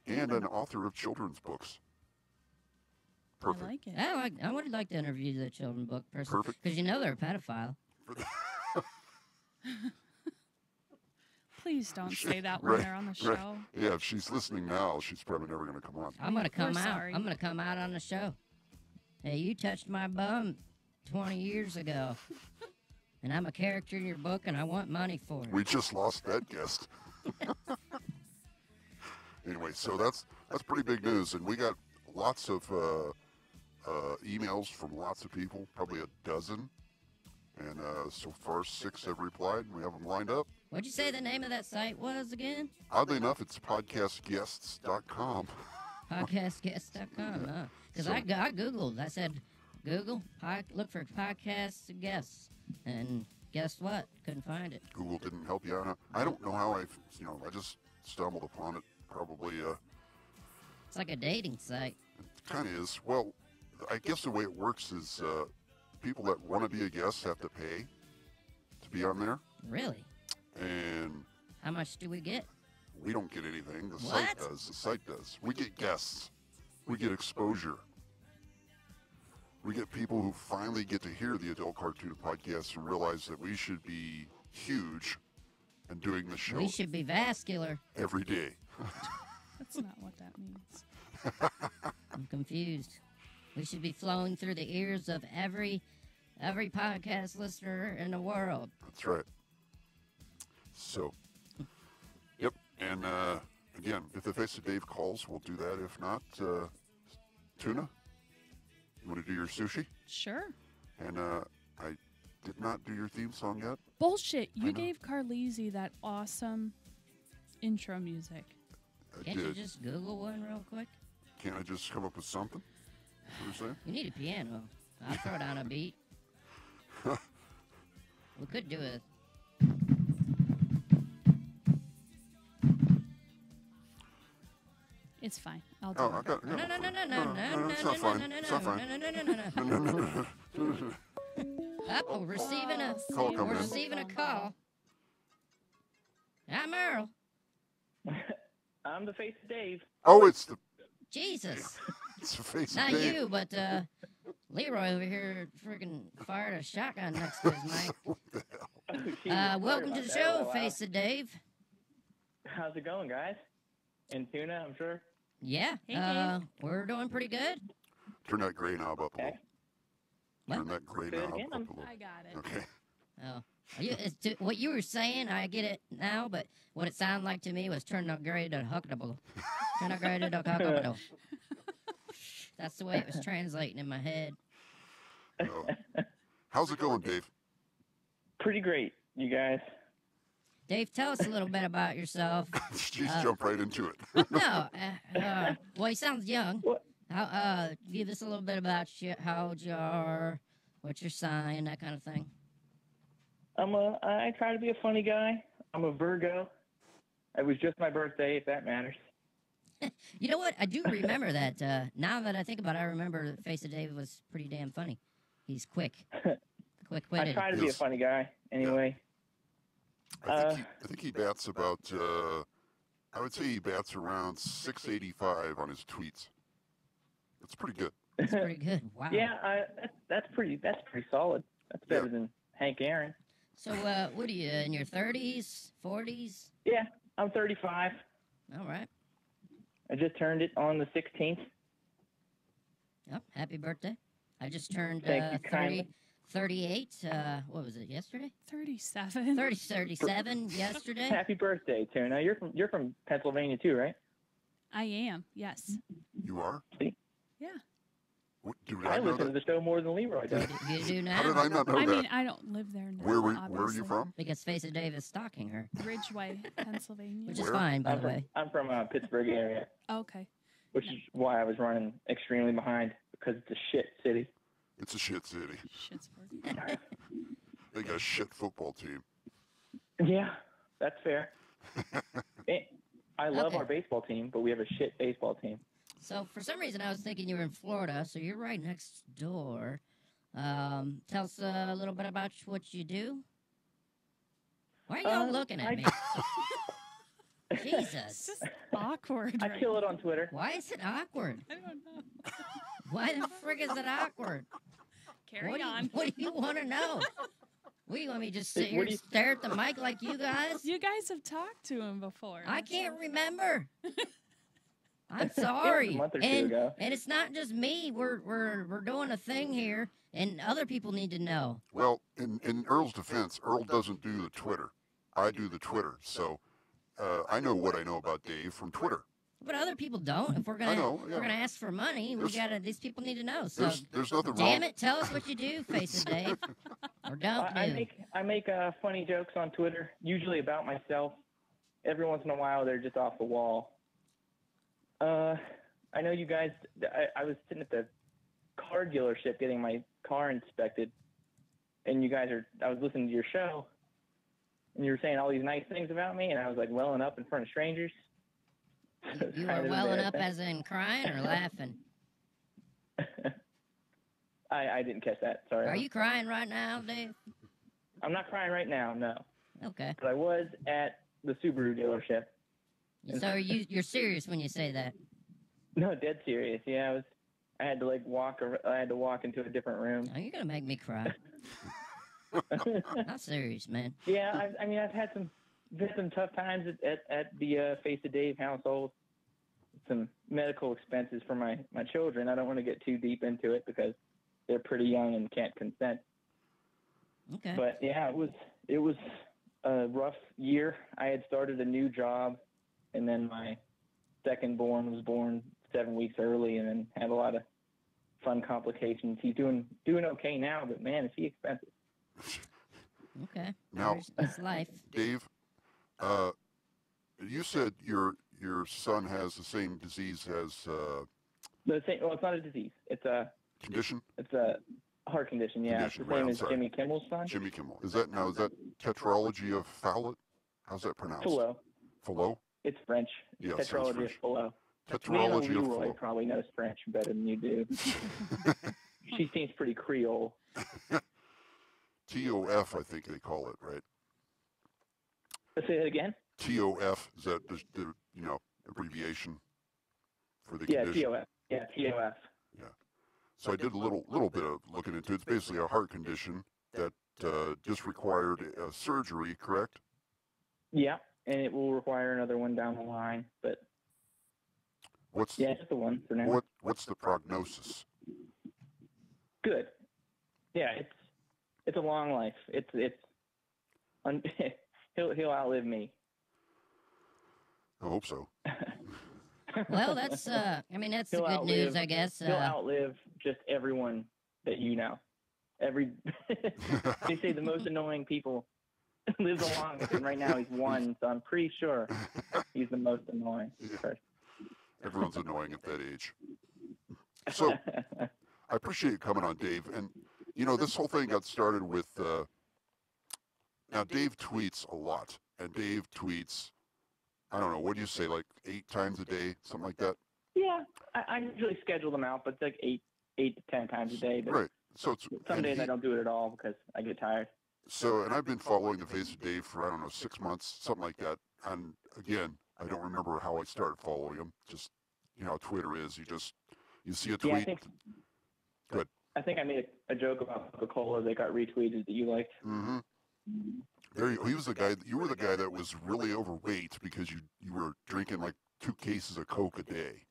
and an author of children's books. Perfect. I like it. I would like to interview the children's book person. Perfect. Because they're a pedophile. Please don't say that when Right, they're on the right. show. Yeah, if she's listening now, she's probably never going to come on. I'm gonna come out. sorry. I'm gonna come out on the show. Hey, you touched my bum 20 years ago, and I'm a character in your book, and I want money for it. We just lost that guest. Anyway, so that's pretty big news, and we got lots of emails from lots of people, probably a dozen, and so far 6 have replied, and we have them lined up. What'd you say the name of that site was again? Oddly enough, it's podcastguests.com. Podcastguests.com. Because I Googled. I said, Google, look for podcast guests. And guess what? Couldn't find it. Google didn't help you out. I don't know how I just stumbled upon it. Probably, It's like a dating site. it kind of is. Well, I guess the way it works is people that want to be a guest have to pay to be on there. Really? And How much do we get? we don't get anything. The What? site does. The site does. We get guests. We get exposure. We get people who finally get to hear the Adult Cartoon Podcast and realize that we should be huge and doing the show We should be vascular. every day. That's not what that means. I'm confused. We should be flowing through the ears of every podcast listener in the world. That's right. So, yep. And again, if the Face of Dave calls, we'll do that. If not, Tuna, you want to do your sushi? Sure. And I did not do your theme song yet. Bullshit. I You know. gave Carleeezy that awesome intro music. I Can't you did. just Google one real quick? Can't I just come up with something? What are you saying? You need a piano. I'll throw down a beat. We could do it. It's fine. I'll do Oh, it. I got. No, no, no, no, no, no, No, it's not fine. It's not fine. Up, we're receiving a Call coming we're in. receiving a call. I'm Earl. I'm the face of Dave. Oh, it's the Jesus. it's the face Not of Dave. you, but Leroy over here freaking fired a shotgun next to his mic. What the hell? Welcome to the show, Face of Dave. How's it going, guys? In tuna, I'm sure. Yeah, Hey, Dave. we're doing pretty good. Turn that gray knob up a little. What? Turn that gray Say it knob again. up a little. I got it. Okay. Oh, what you were saying, I get it now, but what it sounded like to me was turn the gray to huckable. Turn the gray to huckable. That's the way it was translating in my head. Oh. How's it going, Dave? Pretty great, you guys. Dave, tell us a little bit about yourself. Jeez, jump right into it. No, well, he sounds young. What? Give us a little bit about you, how old you are, what's your sign, that kind of thing. I try to be a funny guy. I'm a Virgo. It was just my birthday, if that matters. You know what? I do remember that. Now that I think about it, I remember the Face of Dave was pretty damn funny. He's quick. I Quick-witted. try to be a Yes. funny guy, anyway. I think he bats about. I would say he bats around 685 on his tweets. That's pretty good. That's pretty good. Wow. Yeah, that's pretty solid. That's better Yeah. than Hank Aaron. So, what are you, in your 30s, 40s? Yeah, I'm 35. All right. I just turned it on the 16th. Oh, happy birthday. I just turned Thank you kindly. 38. What was it, yesterday? 37. 37 yesterday. Happy birthday, Tuna. You're from Pennsylvania too, right? I am. Yes. You are? See? Yeah. What, do I I know listen to that? the show more than Leroy does. You do How did now? I not know I that? mean, I don't live there now. Where are you obviously. from? Because Face of Dave is stalking her, Ridgeway, Pennsylvania. which is Where? fine, by the way. I'm from Pittsburgh area, Okay. which is why I was running extremely behind because it's a shit city. It's a shit city. Shit's working. They got a shit football team. Yeah, that's fair. I love Okay. our baseball team, but we have a shit baseball team. So, for some reason, I was thinking you were in Florida, so you're right next door. Tell us a little bit about what you do. Why are y'all looking at me? It's Jesus. just awkward. I right kill it now. on Twitter. Why is it awkward? I don't know. Why the frick is it awkward? Carry on. What do you want to know? What do you want me to just sit here What do and you- stare at the mic like you guys? You guys have talked to him before. I can't remember. I'm It was sorry. a month or two and ago. and it's not just me. We're doing a thing here, and other people need to know. Well, in Earl's defense, Earl doesn't do the Twitter. I do the Twitter. So I know what I know about Dave from Twitter. But other people don't. If we're I gonna know, if yeah. we're gonna ask for money, we There's- gotta. These people need to know. So There's nothing damn wrong. it, tell us what you do, Face of Dave, or don't do. I make funny jokes on Twitter, usually about myself. Every once in a while, they're just off the wall. I know you guys. I was sitting at the car dealership getting my car inspected, and you guys are. I was listening to your show, and you were saying all these nice things about me, and I was like welling up in front of strangers. You Kind are of welling up embarrassing. as in crying or laughing. I didn't catch that. Sorry. Are you crying right now, Dave? I'm not crying right now, no. Okay. But I was at the Subaru dealership. So you're serious when you say that? No, dead serious. Yeah, I had to like walk. I had to walk into a different room. Oh, you're gonna make me cry. Not serious, man. Yeah, I mean, I've had some tough times at the Face of Dave household. Some medical expenses for my children. I don't want to get too deep into it because they're pretty young and can't consent. Okay. But yeah, it was a rough year. I had started a new job, and then my second born was born 7 weeks early, and then had a lot of fun complications. He's doing okay now, but man, is he expensive. Okay. Now- It's life. Dave, you said your son has the same disease as Well, it's not a disease. It's a condition. Heart condition, yeah. Condition, It's the right, same I'm as sorry. Jimmy Kimmel's son. Jimmy Kimmel. Is that tetralogy of Fallot? How's that pronounced? Fallot. Fallot? It's French. Yeah, sounds Tetralogy of French. Fallot. Tetralogy Nana of Leroy Fallot. probably knows French better than you do. She seems pretty Creole. TOF, I think they call it, right? Say that again? TOF, is that the abbreviation for the Yeah, condition? TOF. Yeah, TOF. Yeah. So I did a little bit of looking into it. It's basically a heart condition that just required surgery, correct? Yeah, and it will require another one down the line, but just the one for now. What's the prognosis? Good. Yeah, it's a long life. He'll outlive me. I hope so. Well, that's that's the He'll good news, I guess. He'll outlive just everyone that you know. They say the most annoying people live the longest, and right now he's one, so I'm pretty sure he's the most annoying person. Everyone's annoying at that age. So I appreciate you coming on, Dave. And this whole thing got started with now Dave tweets a lot, and Dave tweets, I don't know, what do you say, like 8 times a day, something like that? Yeah, I usually schedule them out, but it's like 8 to 10 times a day. But right. So some days I don't do it at all because I get tired. So, and I've been following the face of Dave for, I don't know, 6 months, something like that. And again, I don't remember how I started following him. Just, how Twitter is. You see a tweet. Yeah, Good. I think I made a joke about Coca-Cola that got retweeted that you liked. Mm-hmm. He was the guy. You were the guy that was really overweight because you were drinking like 2 cases of Coke a day.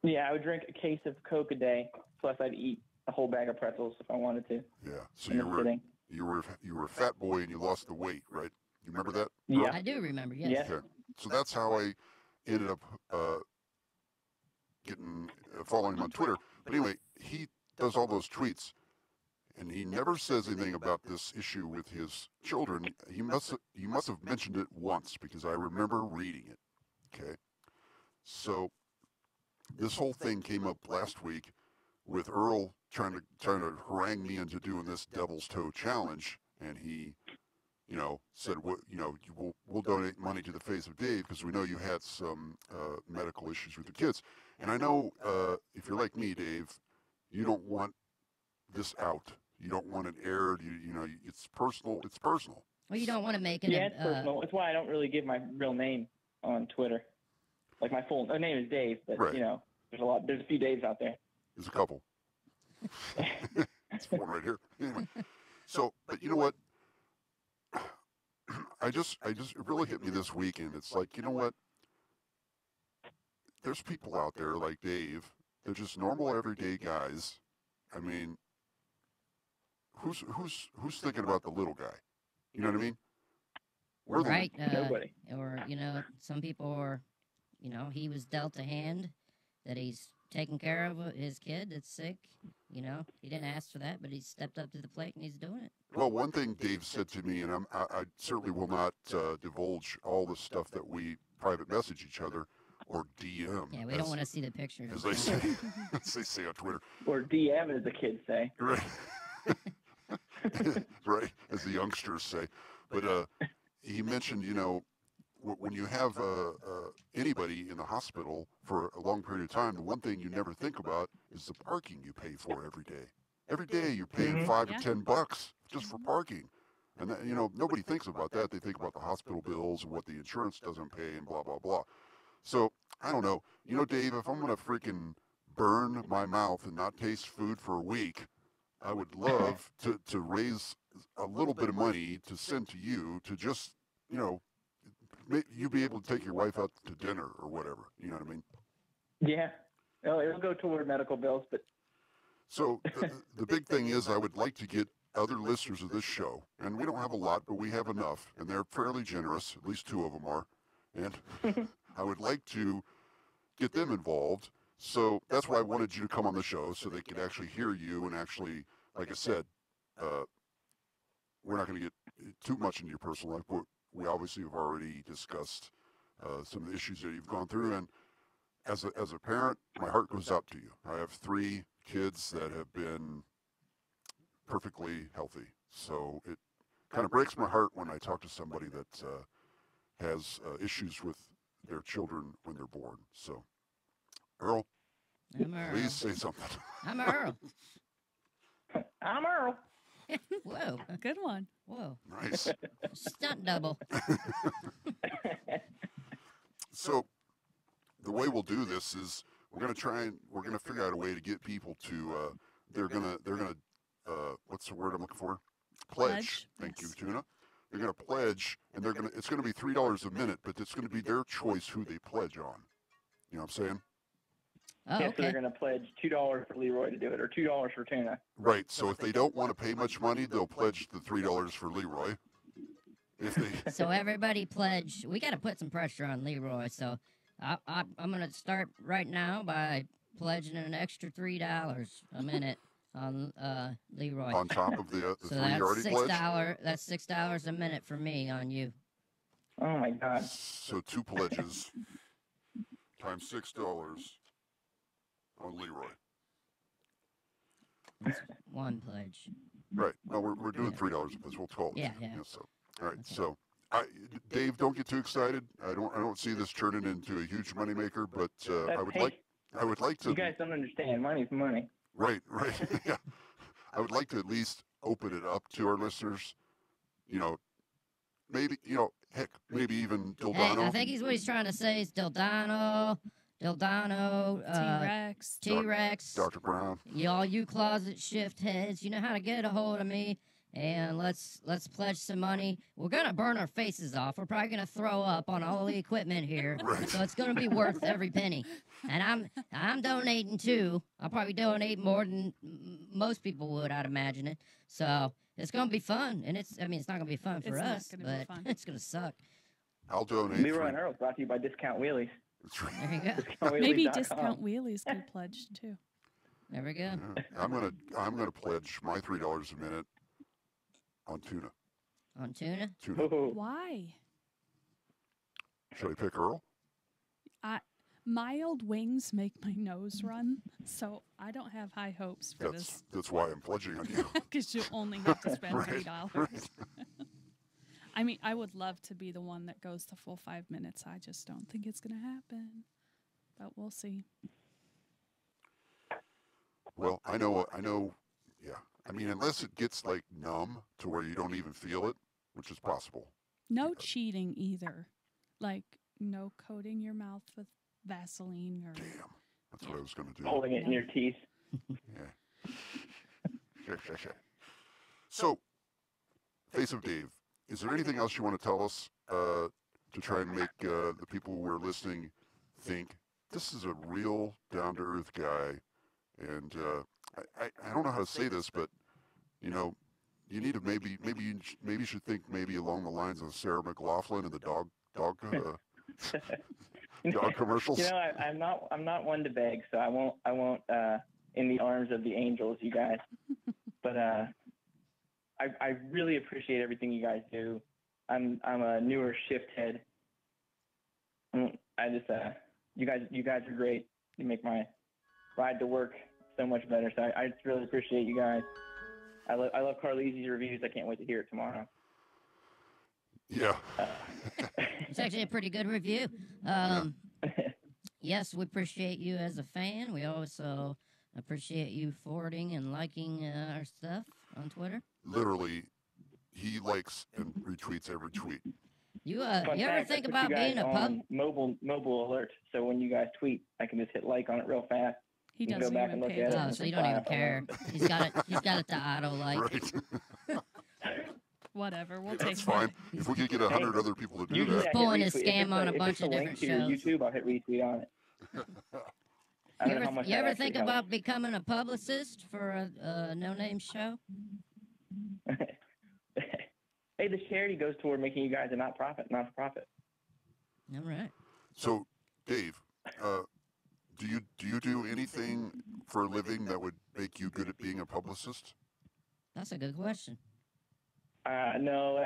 Yeah, I would drink a case of Coke a day, plus I'd eat a whole bag of pretzels if I wanted to. Yeah. So you were a fat boy and you lost the weight, right? You remember that? Yeah, I do remember. Yes. Okay. So that's how I ended up following him on Twitter. But anyway, he does all those tweets, and he never says anything about this issue with his children. He must have mentioned it once because I remember reading it. Okay. So this whole thing came up last week with Earl trying to harangue me into doing this Devil's Toe challenge, and he, said, we'll donate money to the Face of Dave because we know you had some medical issues with your kids, and I know if you're like me, Dave, you don't want this out. You don't want it aired. It's personal. It's personal. Well, you don't want to make it. Yeah, it's personal. That's why I don't really give my real name on Twitter. Like my full name is Dave, but right. There's a few Daves out there. There's a couple. It's one right here. Anyway, so, but you know what? It really hit me this weekend. It's like, you know what? There's people out there like Dave. They're just normal, everyday guys. I mean, who's thinking about the little guy? You know what I mean? Right. Nobody. Or some people are, he was dealt a hand that he's taking care of his kid that's sick. He didn't ask for that, but he stepped up to the plate and he's doing it. Well, one thing Dave said to me, and I certainly will not divulge all the stuff that we private message each other or DM. Yeah, we don't want to see the pictures. As they say, as they say on Twitter. Or DM, as the kids say. Right. Right, as the youngsters say. But he mentioned, when you have anybody in the hospital for a long period of time, the one thing you never think about is the parking you pay for every day. Every day you're paying $5 to $10 just for parking. And that, nobody thinks about that. They think about the hospital bills and what the insurance doesn't pay and blah, blah, blah. So, I don't know. Dave, if I'm going to freaking burn my mouth and not taste food for a week, I would love to raise a little bit of money to send to you to just, you be able to take your wife out to dinner or whatever. You know what I mean? Yeah. No, it'll go toward medical bills, but. So the big thing is I would like to get other listeners of this show, and we don't have a lot, but we have enough, and they're fairly generous. At least 2 of them are. And I would like to get them involved. So that's why I wanted you to come on the show so they could actually hear you and actually, like I said, we're not going to get too much into your personal life, but we obviously have already discussed some of the issues that you've gone through. And as a parent, my heart goes out to you. I have 3 kids that have been perfectly healthy. So it kind of breaks my heart when I talk to somebody that has issues with their children when they're born. So, Earl, I'm Earl. please say something. I'm Earl. I'm Earl. Whoa. Good one. Whoa. Nice. Stunt double. So, the way we'll do this is we're going to figure out a way to get people to, they're going to, what's the word I'm looking for? Pledge. Thank you, Tuna. They're going to pledge, and it's going to be $3 a minute, but it's going to be their choice who they pledge on. You know what I'm saying? Oh, yeah, okay. so they're going to pledge $2 for Leroy to do it, or $2 for Tuna. Right. So if they don't want to pay much money, they'll pledge the $3 for Leroy. If they So everybody pledge. We got to put some pressure on Leroy. So I'm going to start right now by pledging an extra $3 a minute on Leroy. on top of the So three you already that's pledged. That's $6 a minute for me on you. Oh, my God. So 2 pledges times $6 on Leroy. That's one pledge. Right. No, we're doing $3 a pledge. We'll call it. Yeah, yeah. So, all right. So, Dave, don't get too excited. I don't see this turning into a huge moneymaker, but I would like to. You guys don't understand. Money's money. Right. Yeah. I would like to at least open it up to our listeners. You know, maybe heck, maybe even Dildano. Hey, I think what he's trying to say is Dildano, T-Rex, Dr. Brown. Y'all, you closet shift heads, you know how to get a hold of me, and let's pledge some money. We're gonna burn our faces off. We're probably gonna throw up on all the equipment here, Right. so it's gonna be worth every penny. And I'm donating too. I'll probably donate more than most people would, I'd imagine it. So it's gonna be fun, and it's not gonna be fun for us, but it's gonna suck. I'll donate. Leroy and Earl brought to you by Discount Wheelies. That's right. There you go. Maybe Discount Wheelies could pledge too. There we go. Yeah. I'm gonna pledge my $3 a minute on tuna. On tuna? Tuna. Why? Should I pick Earl? Mild wings make my nose run, so I don't have high hopes for this. That's why I'm pledging on you. Because you only have to spend Right, $3. right. I mean, I would love to be the one that goes the full 5 minutes. I just don't think it's going to happen. But we'll see. Well, I know. Yeah. I mean, unless it gets like numb to where you don't even feel it, which is possible. No cheating either. Like, no coating your mouth with Vaseline or... Damn. That's what I was going to do. Holding it in your teeth. Yeah. Sure. So, Face of Dave, is there anything else you want to tell us to try and make the people who are listening think this is a real down-to-earth guy? And I don't know how to say this, but you need to maybe you should think maybe along the lines of Sarah McLachlan and the dog dog commercials. You know, I'm not one to beg, so I won't in the arms of the angels, you guys. But I really appreciate everything you guys do. I'm a newer shift head. I just you guys are great. You make my ride to work so much better. So I just really appreciate you guys. I love Carleeezy's reviews. I can't wait to hear it tomorrow. Yeah. It's actually a pretty good review. Yes, we appreciate you as a fan. We also appreciate you forwarding and liking our stuff on Twitter. Literally, he likes and retweets every tweet. You ever think about being a pub? Mobile alert, so when you guys tweet, I can just hit like on it real fast. He You can doesn't go back even and look pay at it. Oh, and so you don't reply even if I care. want. He's got it to auto like. Right. Whatever, we'll take That's fine. that. If we could get 100 other people to do Usually that. I hit Pulling his retweet. scam on a If bunch it's a of link different to shows. your YouTube, I'll hit retweet on it. I don't know how much You that ever actually think helps. about becoming a publicist for a no-name show? Hey, the charity goes toward making you guys a not-for-profit. All right. So, Dave, do you do anything for a living that would make you good at being a publicist? That's a good question. No,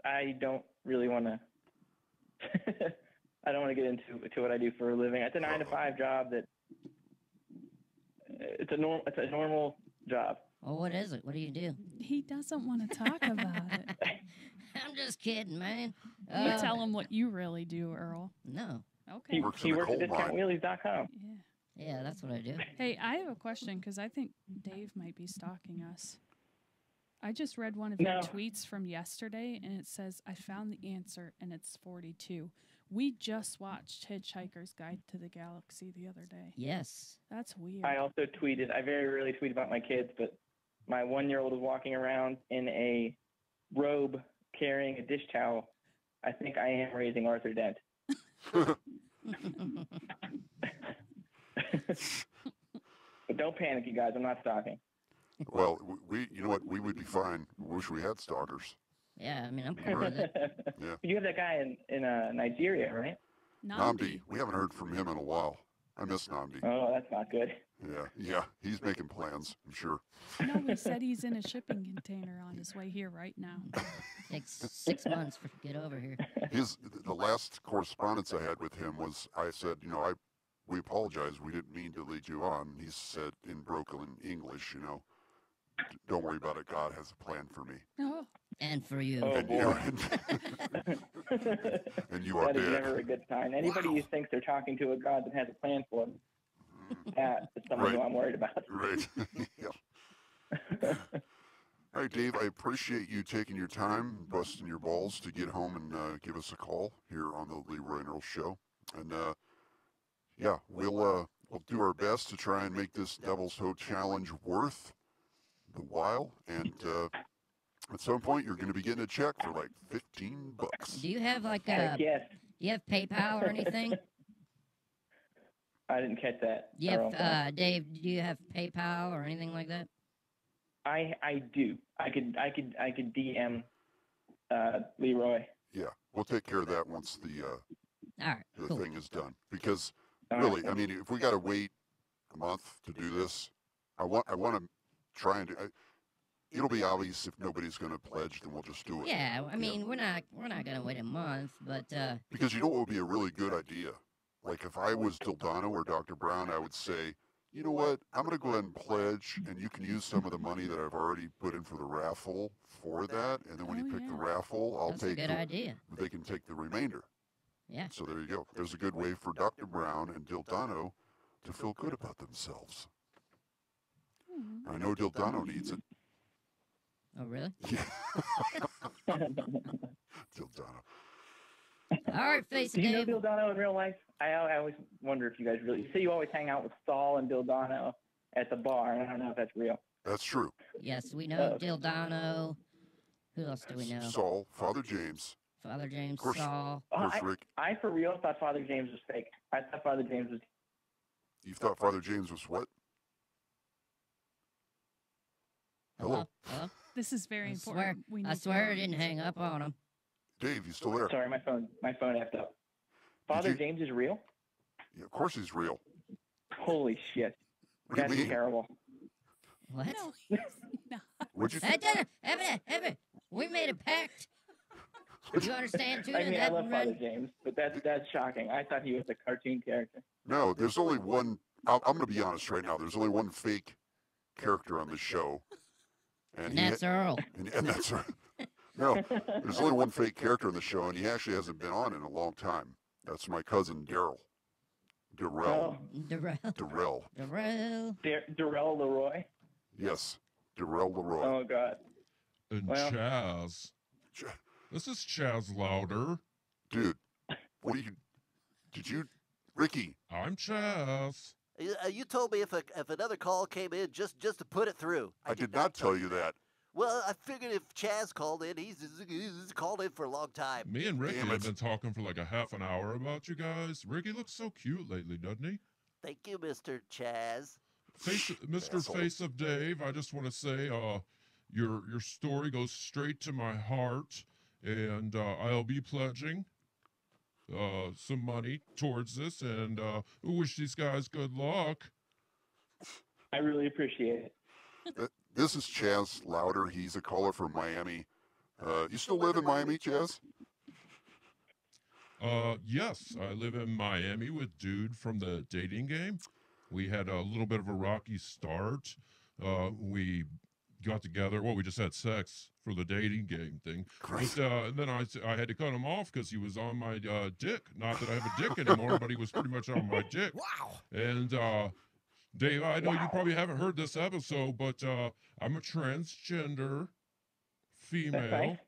I don't really want to. I don't want to get into what I do for a living. It's a 9 to 5 job that it's a normal job. Well, what is it? What do you do? He doesn't want to talk about it. I'm just kidding, man. You tell him what you really do, Earl. No. Okay. He works at DiscountWheelies.com. Yeah. Yeah, that's what I do. Hey, I have a question because I think Dave might be stalking us. I just read one of your tweets from yesterday, and it says, I found the answer, and it's 42. We just watched Hitchhiker's Guide to the Galaxy the other day. Yes. That's weird. I also tweeted. I very rarely tweet about my kids, but my 1-year-old is walking around in a robe carrying a dish towel. I think I am raising Arthur Dent. But don't panic, you guys. I'm not stalking. Well, you know what? We would be fine. Wish we had stalkers. Yeah, I mean, I'm cool with it. Yeah. You have that guy in Nigeria, right? Namdi. We haven't heard from him in a while. I miss Namdi. Oh, that's not good. Yeah. He's making plans, I'm sure. No, he said he's in a shipping container on his way here right now. Takes 6 months to get over here. The last correspondence I had with him was, I said, we apologize. We didn't mean to lead you on. He said in broken English, don't worry about it. God has a plan for me. Oh. And for you. Oh, and, boy. And you are That dead. is never a good sign. Anybody who thinks they're talking to a God that has a plan for them, that is someone who I'm worried about. Right. Yeah. All right, Dave, I appreciate you taking your time, busting your balls to get home and give us a call here on the Leroy and Earl Show. And, yeah, we'll do our best to try and make this Devil's Toe Challenge worth the while. And at some point, you're going to be getting a check for like $15. Do you have like yes. Do you have PayPal or anything? I didn't catch that. Do you have, Dave, do you have PayPal or anything like that? I do. I could DM Leroy. Yeah, we'll take care of that once the All right, cool. thing is done. Because really, I mean, if we got to wait a month to do this, I want to try and do. It'll be obvious if nobody's going to pledge, then we'll just do it. Yeah, I mean, we're not going to wait a month, but because you know what would be a really good idea? Like if I was Dildano or Dr. Brown, I would say, you know what? I'm going to go ahead and pledge, and you can use some of the money that I've already put in for the raffle for that. And then when you pick the raffle, I'll take. That's a good idea. They can take the remainder. Yeah. So there you go. There's a good way for Dr. Brown and Dildano to feel good about themselves. I know Dildano needs it. Oh, really? Yeah. Dildano. All right, face Do you know Dave. Dildano in real life? I always wonder if you guys really. You say you always hang out with Saul and Dildano at the bar, and I don't know if that's real. That's true. Yes, we know Dildano. Who else do we know? Saul, Father James. Father James, Of course, Saul. Rick. I for real thought Father James was fake. I thought Father James was. You thought Father James was what? Hello? Hello? This is very important. I swear I didn't hang up on him. Dave, you still there? Sorry, my phone effed up. Father James is real? Yeah, of course he's real. Holy shit. What do you That's mean? terrible. What? No, he's not. What'd you I think? didn't. We made a pact. You understand, too? I mean, I that love Father run- James, but that's shocking. I thought he was a cartoon character. No, there's only one. I'm going to be honest right now. There's only one fake character on this show. And that's Earl. And that's Earl. No, there's only one fake character on the show, and he actually hasn't been on in a long time. That's my cousin, Daryl. Darrell. Darrell. Darrell. Darrell. Darrell Leroy? Yes, Darrell Leroy. Oh, God. And Well- Chaz. This is Chaz Louder. Dude, what did you, Ricky? I'm Chaz. You told me if another call came in just to put it through. I did not tell you that. Well, I figured if Chaz called in, he's called in for a long time. Me and Ricky Damn have it. been talking for like a half an hour about you guys. Ricky looks so cute lately, doesn't he? Thank you, Mr. Chaz. Mr. Asshole. Face of Dave, I just want to say, your story goes straight to my heart, and I'll be pledging some money towards this, and wish these guys good luck. I really appreciate it. This is Chaz Louder. He's a caller from Miami. You still live in Miami, Chaz? Yes, I live in Miami with Dude from the dating game. We had a little bit of a rocky start. We got together. Well, we just had sex for the dating game thing. But, and then I had to cut him off because he was on my dick. Not that I have a dick anymore, but he was pretty much on my dick. Wow. And Dave, I know you probably haven't heard this episode, but I'm a transgender female. Right.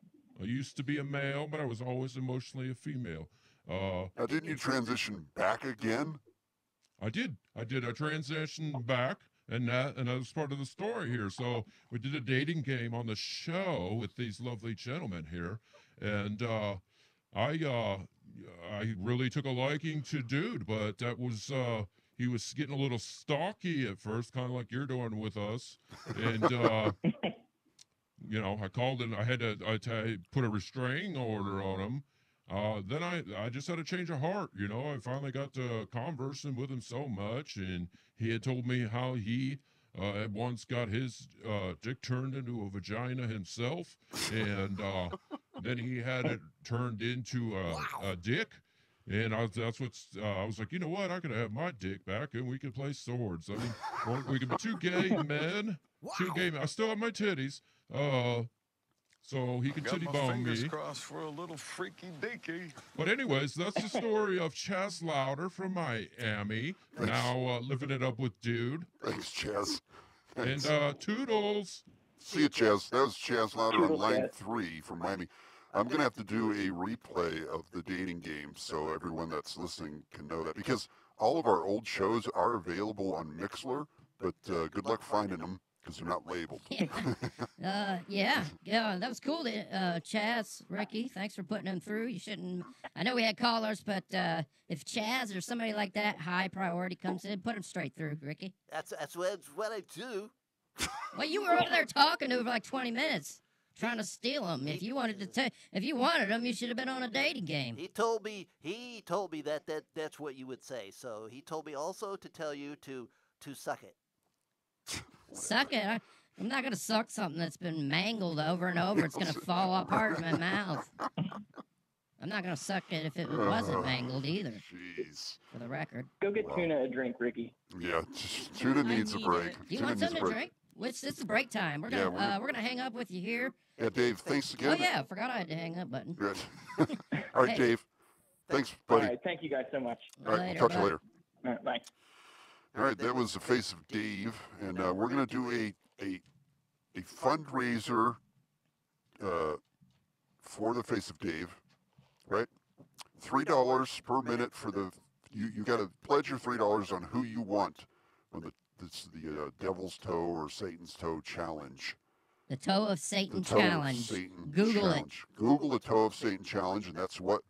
I used to be a male, but I was always emotionally a female. Now, didn't you transition back again? I did. I transitioned back, and that was part of the story here. So we did a dating game on the show with these lovely gentlemen here, and I really took a liking to Dude, but that was he was getting a little stalky at first, kind of like you're doing with us, and you know, I called and I had to put a restraining order on him. Then I just had a change of heart, you know. I finally got to conversing with him so much, and he had told me how he had once got his dick turned into a vagina himself, and then he had it turned into a dick. And I was like, you know what? I could have my dick back, and we could play swords. I mean, we could be two gay men, two gay men. I still have my titties. So he can titty bone me. Fingers crossed for a little freaky deaky. But anyways, that's the story of Chaz Louder from Miami. Now living it up with Dude. Thanks, Chaz. Thanks. And toodles. See you, Chaz. That was Chaz Louder on Toodles, line Chaz. 3 from Miami. I'm going to have to do a replay of the dating game so everyone that's listening can know that. Because all of our old shows are available on Mixlr, but good luck finding them because they're not labeled. Yeah, that was cool. Chaz, Ricky, thanks for putting them through. You shouldn't. I know we had callers, but if Chaz or somebody like that, high priority, comes in, put them straight through, Ricky. That's what I do. Well, you were over there talking to him for like 20 minutes, trying to steal them. If you wanted them, you should have been on a dating game. He told me that's what you would say. So he told me also to tell you to suck it. Suck it. I'm not going to suck something that's been mangled over and over. It's going to fall apart in my mouth. I'm not going to suck it if it wasn't mangled either. Jeez. For the record. Go get Tuna a drink, Ricky. Yeah, Tuna needs a break. Do you want something to drink? It's break time. We're gonna hang up with you here. Yeah, Dave, thanks again. Oh yeah, I forgot I had the hang up button. Good. All right, Dave. Thanks, buddy. All right, thank you guys so much. All right, we'll talk to you later. All right, bye. All right, that was the face of Dave, and we're going to do a fundraiser for the face of Dave, right? $3 per minute for the you got to pledge your $3 on who you want on the Devil's Toe or Satan's Toe challenge. The Toe of Satan The Toe challenge. Of Satan Google challenge. Google the Toe of Satan challenge, and that's what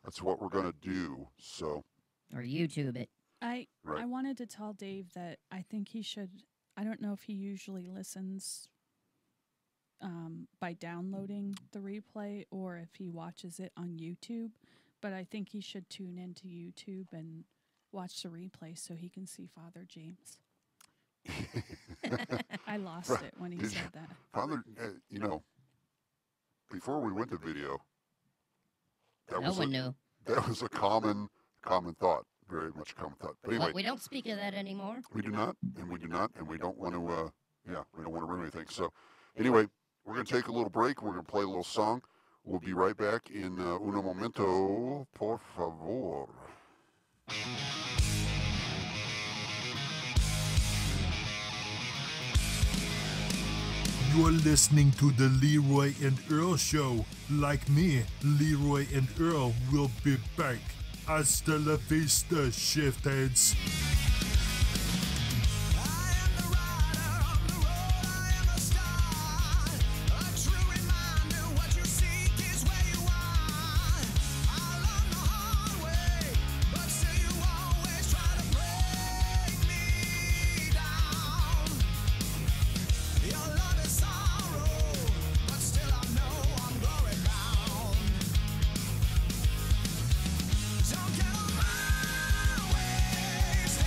we're going to do. So. Or YouTube it. I wanted to tell Dave that I think he should. I don't know if he usually listens by downloading the replay or if he watches it on YouTube, but I think he should tune into YouTube and watch the replay so he can see Father James. I lost it when he said that. Father, before we went to video, no one knew. That was a common thought. Very much common thought. But anyway, we don't speak of that anymore. We do not, and we don't want to. We don't want to ruin anything. So, anyway, we're going to take a little break. We're going to play a little song. We'll be right back in uno momento, por favor. You're listening to the Leroy and Earl Show. Like me, Leroy and Earl will be back. Hasta la vista, ShiFtheads. Don't get on my way.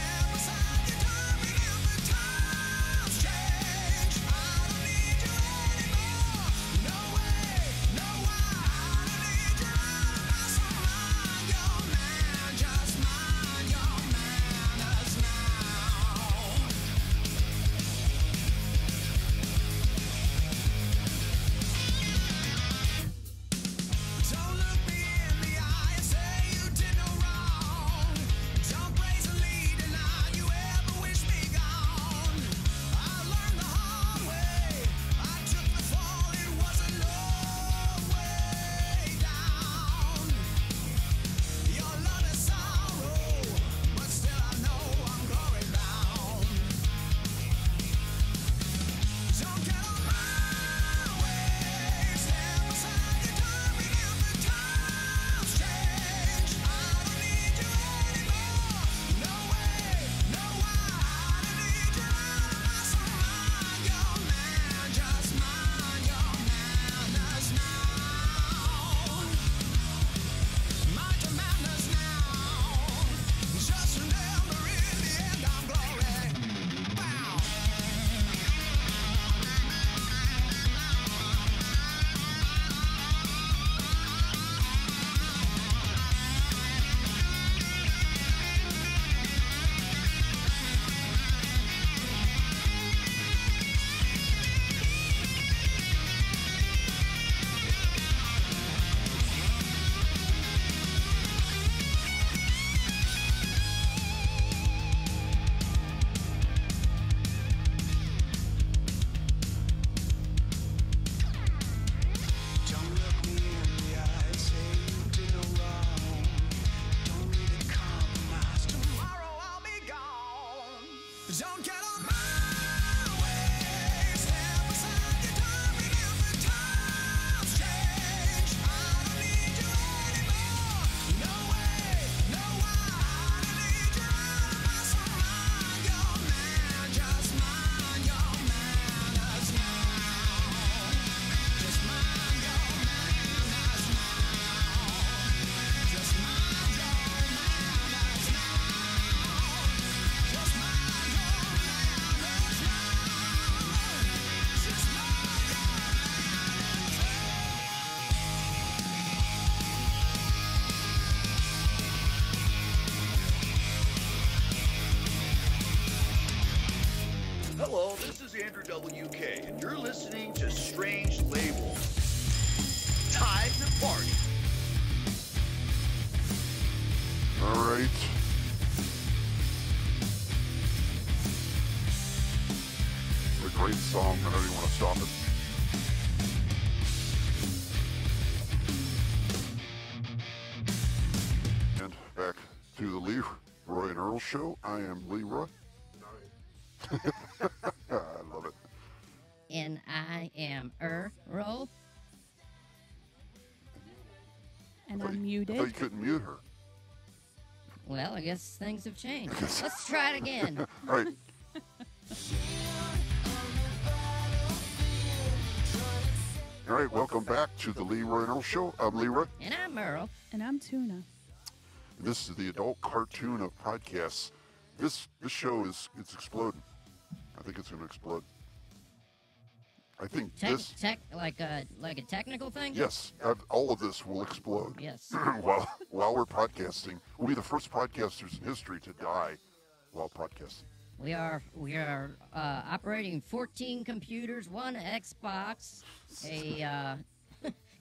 Don't get on my way. Step aside, you don't remember times change. I don't need you anymore. No way, no why. I don't need you out of my soul. Mind your man, just mind your manners now. Just mind your manners now. Just mind your manners now. Just mind your manners now. Just mind your Hello, this is Andrew WK, and you're listening to Strange Labels. Time to party. All right. It's a great song. I don't even want to stop it. And back to the Leroy and Earl show. I am Leroy. I love it. And I am Earl. And I'm I thought you muted. couldn't mute her. Well, I guess things have changed. Let's try it again. All right. All right, welcome back to the Leroy and Earl show. I'm Leroy. And I'm Earl. And I'm Tuna. This is the adult cartoon of podcasts. This show it's exploding. I think it's going to explode. I think this. Like a technical thing? Yes, all of this will explode. Yes. while we're podcasting, we'll be the first podcasters in history to die while podcasting. We are operating 14 computers, one Xbox, a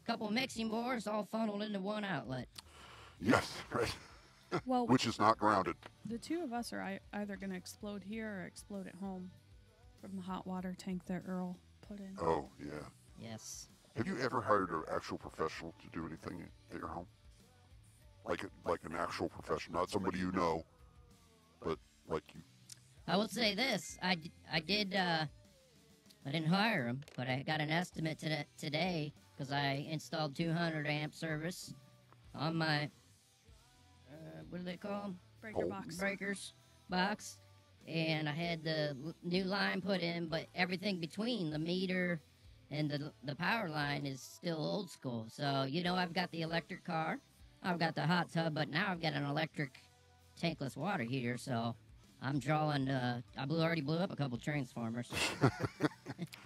couple mixing boards, all funneled into one outlet. Yes, right. Well, which is not grounded. The two of us are either going to explode here or explode at home from the hot water tank that Earl put in. Oh, yeah. Yes. Have you ever hired an actual professional to do anything at your home? Like an actual professional, not somebody you know, but like you. I will say this: I didn't hire him, but I got an estimate today because I installed 200 amp service on my what do they call them? Breakers box, and I had the new line put in, but everything between the meter and the power line is still old school. So I've got the electric car, I've got the hot tub, but now I've got an electric tankless water heater. So I'm drawing. I already blew up a couple transformers.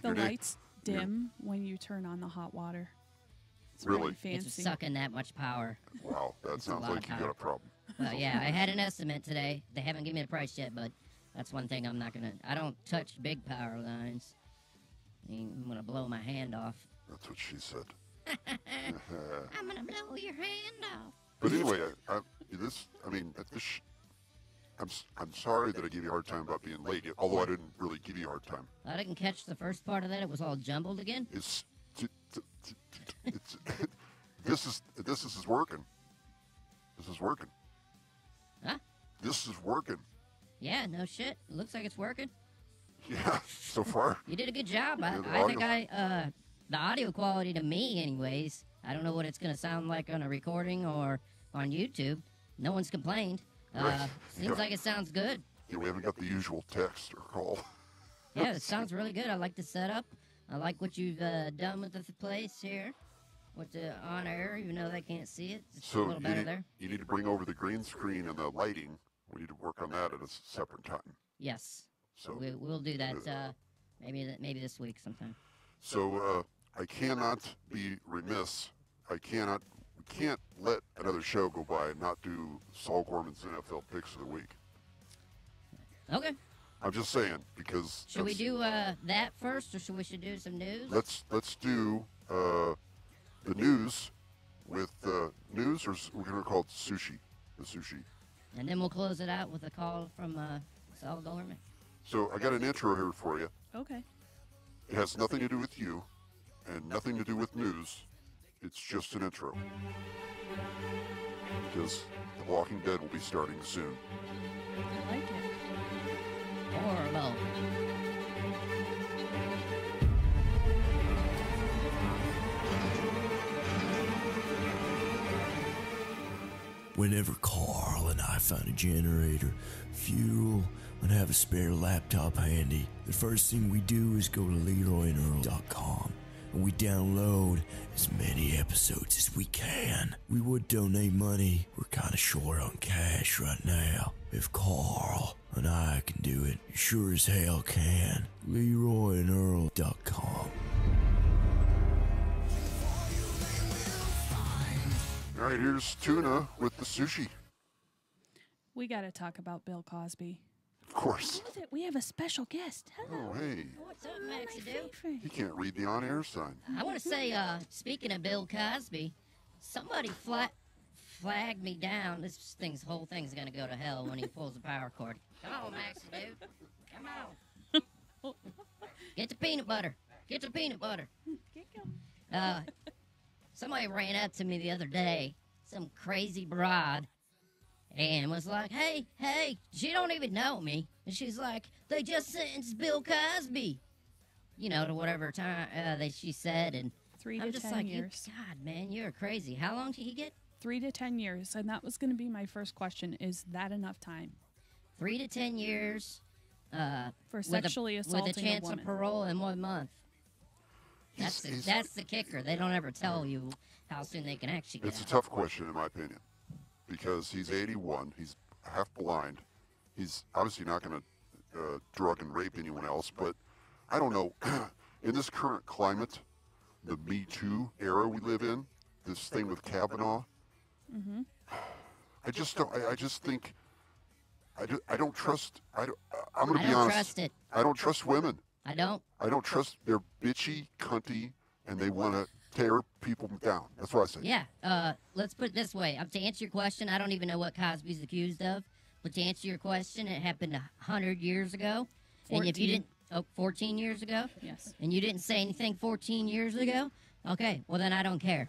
The lights dim when you turn on the hot water. It's really fancy. It's sucking that much power. Wow, that sounds like you got a problem. Well, yeah, I had an estimate today. They haven't given me the price yet, but that's one thing I'm not gonna. I don't touch big power lines. I'm gonna blow my hand off. That's what she said. I'm gonna blow your hand off. But anyway, I'm sorry that I gave you a hard time about being late. Although I didn't really give you a hard time. I didn't catch the first part of that. It was all jumbled again. This is working. This is working. Huh? This is working. Yeah, no shit. It looks like it's working. Yeah, so far. You did a good job. Yeah, I think the audio quality to me, anyways. I don't know what it's gonna sound like on a recording or on YouTube. No one's complained. Seems like it sounds good. Yeah, we haven't got the usual text or call. Yeah, it sounds really good. I like the setup. I like what you've done with the place here. With the on air, even though they can't see it. It's a little better there. You need to bring over the green screen and the lighting. We need to work on that at a separate time. Yes. So we'll do that maybe this week sometime. So I cannot be remiss. We can't let another show go by and not do Saul Gorman's NFL picks of the week. Okay. I'm just saying because. Should we do that first, or should we do some news? Let's do the news with news, or we're gonna call it sushi. The sushi. And then we'll close it out with a call from Saul Gorman. So I got an intro here for you. Okay. It has nothing to do with you and nothing to do with news. It's just an intro. Because The Walking Dead will be starting soon. I like it. Horrible. Whenever Carl and I find a generator, fuel, and have a spare laptop handy, the first thing we do is go to LeroyandEarl.com and we download as many episodes as we can. We would donate money. We're kind of short on cash right now. If Carl and I can do it, you sure as hell can. LeroyandEarl.com. All right, here's Tuna with the sushi. We got to talk about Bill Cosby. Of course. We have a special guest. Hello. Oh, hey. What's up, Maxie Dude? He can't read the on-air sign. I want to say, speaking of Bill Cosby, somebody flagged me down. This whole thing's gonna go to hell when he pulls the power cord. Come on, Maxie Dude. Come on. Get the peanut butter. Get the peanut butter. Somebody ran up to me the other day, some crazy broad, and was like, hey, she don't even know me. And she's like, they just sentenced Bill Cosby. You know, to whatever time she said. And 3 I'm to just 10 like, years. God, man, you're crazy. How long did he get? 3 to 10 years. And that was going to be my first question. Is that enough time? 3 to 10 years. For sexually assaulting with a chance a of woman. parole in 1 month. That's the kicker. They don't ever tell you how soon they can actually get It's a out. tough question, in my opinion, because he's 81. He's half blind. He's obviously not going to drug and rape anyone else, but I don't know. In this current climate, the Me Too era we live in, this thing with Kavanaugh, Mm-hmm. I just don't. I just think I don't trust. I'm going to I be don't honest. trust it. I don't trust women. I don't. I don't trust. They're bitchy, cunty, and they want to tear people down. That's what I say. Yeah. Let's put it this way. To answer your question, I don't even know what Cosby's accused of. But to answer your question, it happened 100 years ago. And if you 14. didn't, 14 years ago? Yes. And you didn't say anything 14 years ago? Okay, well then I don't care.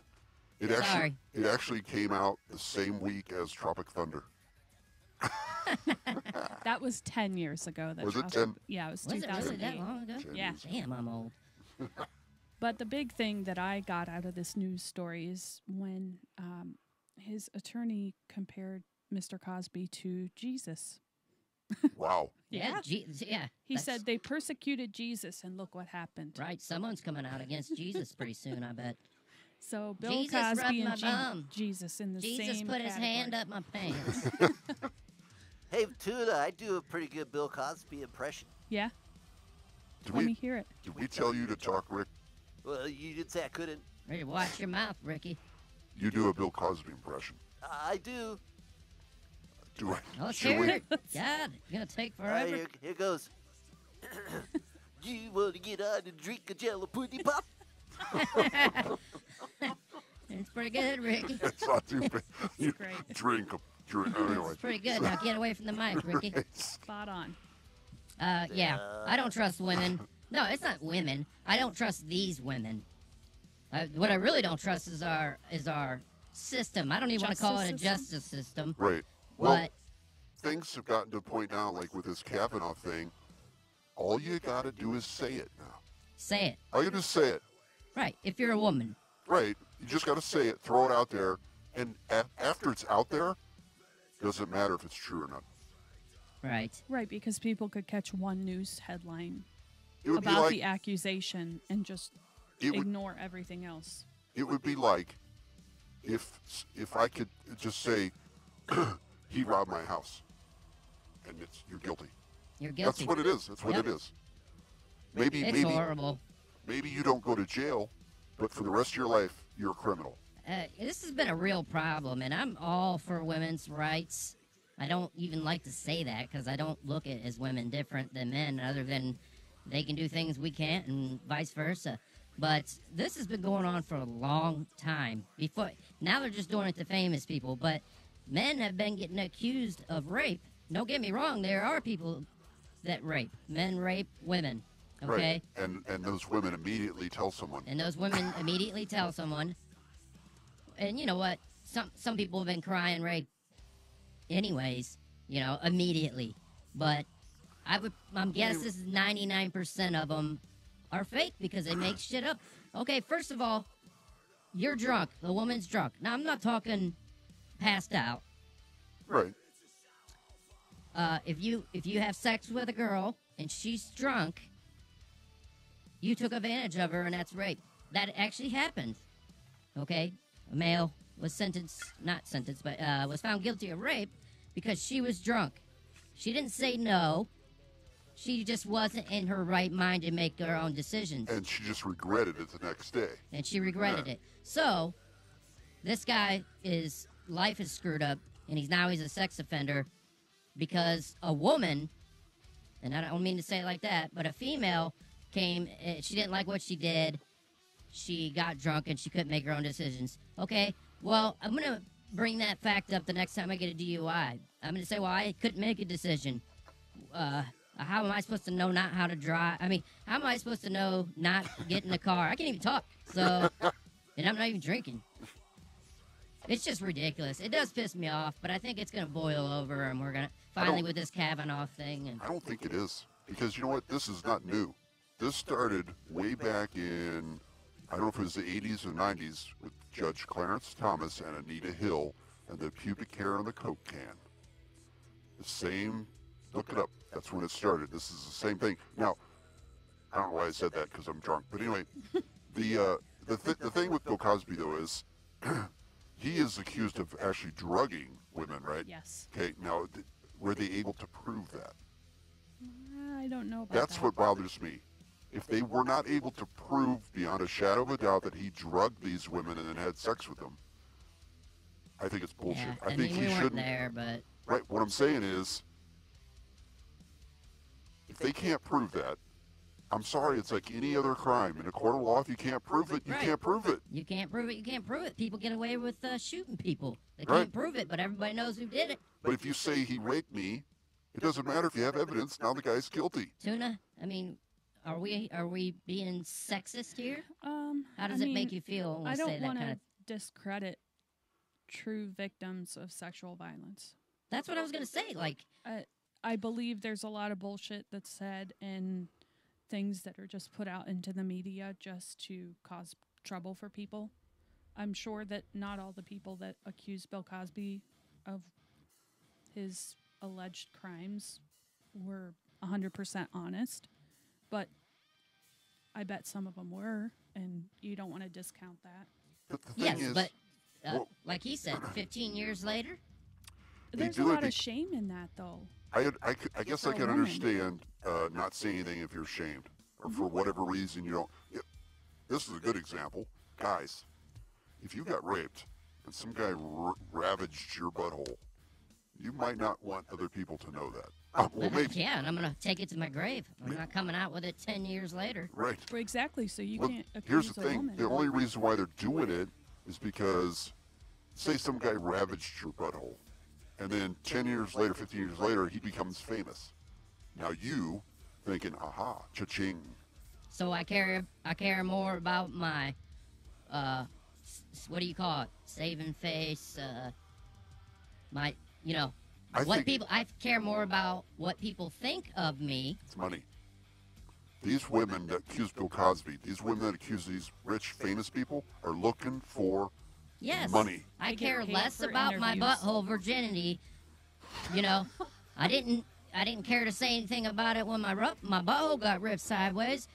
Sorry. It actually came out the same week as Tropic Thunder. That was 10 years ago. Was it 10? Yeah, it was Was it 2008. really that long ago? Yeah. Damn, I'm old. But the big thing that I got out of this news story is when his attorney compared Mr. Cosby to Jesus. Wow. Yeah. Yeah. He that's said they persecuted Jesus, and look what happened. Right. Someone's coming out against Jesus pretty soon, I bet. So Bill Jesus rubbed Cosby my and bum. Jesus in the Jesus same put his category. hand up my pants. Hey, Tuna, I do a pretty good Bill Cosby impression. Yeah. Did Let we- me hear it. Did we tell you to talk, Rick? Well, you did say I couldn't. Ready to watch your mouth, Ricky. You do a Bill Cosby impression. I do. Do I? Let's Should hear we? it. God, it's gonna take All right, forever. here goes. You want to get on and drink a Jello pudding pop? It's pretty good, Ricky. It's not too bad. You great. drink. Anyway. It's pretty good. Now get away from the mic, Ricky. Spot on. Yeah, I don't trust women. No, it's not women. I don't trust these women. What I really don't trust is our system. I don't even want to call it a justice system. Right. Well, But things have gotten to a point now, like with this Kavanaugh thing, all you got to do is say it now. say it. All you do is say it. Right. If you're a woman. Right. You just got to say it, throw it out there, and after it's out there, doesn't matter if it's true or not. Right. Right, because people could catch one news headline It would be about like- the accusation and just It would- ignore everything else. It would be like if I could just say, he robbed my house, and you're guilty. You're guilty. That's what it is. That's what Yep. it is. Maybe It's maybe horrible. maybe you don't go to jail, but for the rest of your life, you're a criminal. This has been a real problem, and I'm all for women's rights. I don't even like to say that because I don't look at as women different than men, other than they can do things we can't, and vice versa. But this has been going on for a long time. Now they're just doing it to famous people, but men have been getting accused of rape. Don't get me wrong, there are people that rape. Men rape women. Okay? Right. And those women immediately tell someone. And those women immediately tell someone. And you know what? Some people have been crying rape anyways, immediately. But I'm guessing this is 99% of them are fake because they make shit up. Okay, first of all, you're drunk. The woman's drunk. Now, I'm not talking passed out. Right. If you have sex with a girl and she's drunk, you took advantage of her and that's rape. That actually happened. Okay? A male was was found guilty of rape because she was drunk. She didn't say no. She just wasn't in her right mind to make her own decisions. And she just regretted it the next day. And she regretted it. So, this guy life is screwed up, and he's a sex offender because a woman, and I don't mean to say it like that, but a female came, she didn't like what she did. She got drunk and she couldn't make her own decisions. Okay, well, I'm going to bring that fact up the next time I get a DUI. I'm going to say, well, I couldn't make a decision. How am I supposed to know not how to drive? I mean, how am I supposed to know not get in the car? I can't even talk. So, and I'm not even drinking. It's just ridiculous. It does piss me off, but I think it's going to boil over, and we're going to finally with this Kavanaugh thing. And I don't think it is. Because you know what? This is not new. This started way back in, I don't know if it was the 80s or 90s, with Judge Clarence Thomas and Anita Hill and the pubic hair on the Coke can. The same, look it up. That's when it started. This is the same thing. Now, I don't know why I said that because I'm drunk. But anyway, the thing with Bill Cosby, though, is he is accused of actually drugging women, right? Yes. Okay, now, were they able to prove that? I don't know about That's that. what bothers me. If they were not able to prove beyond a shadow of a doubt that he drugged these women and then had sex with them, I think it's bullshit. yeah, I think mean, he we shouldn't. weren't there, but Right, what I'm saying is, if they can't prove that, I'm sorry, it's like any other crime. In a court of law, if you can't prove it, you Right. can't prove it. you can't prove it. You can't prove it. People get away with shooting people. They Right. can't prove it, but everybody knows who did it. But if you say he raped me, it doesn't matter if you have evidence. Now the guy's guilty. Tuna, I mean, are we being sexist here? How does I it mean, make you feel when we I say don't that want kind to of? discredit true victims of sexual violence. That's what I was gonna say. Like, I believe there's a lot of bullshit that's said and things that are just put out into the media just to cause trouble for people. I'm sure that not all the people that accuse Bill Cosby of his alleged crimes were 100% honest, but I bet some of them were, and you don't want to discount that. But the yes, thing is, but well, like he said, 15 years later. There's a do it lot be- of shame in that, though. I guess I For a can woman. understand not saying anything if you're ashamed or for Mm-hmm. whatever reason you don't. This is a good example. Guys, if you got raped and some guy ravaged your butthole, you might not want other people to know that. Well, maybe. Yeah, and I'm gonna take it to my grave. I'm not coming out with it 10 years later. Right. Well, exactly, so you Well, can't here's accuse the a thing. woman. The only reason why they're doing it is because, say some guy ravaged your butthole, and then 10 years later, 15 years later, he becomes famous. Now you thinking, aha, cha-ching. So I care more about my what do you call it? Saving face. My I care more about what people think of me. It's money. These women that accuse Bill Cosby, these women that accuse these rich, famous people, are looking for Yes. money. I They get care paid less for about my interviews. butthole virginity. You know, I didn't care to say anything about it when my butthole got ripped sideways.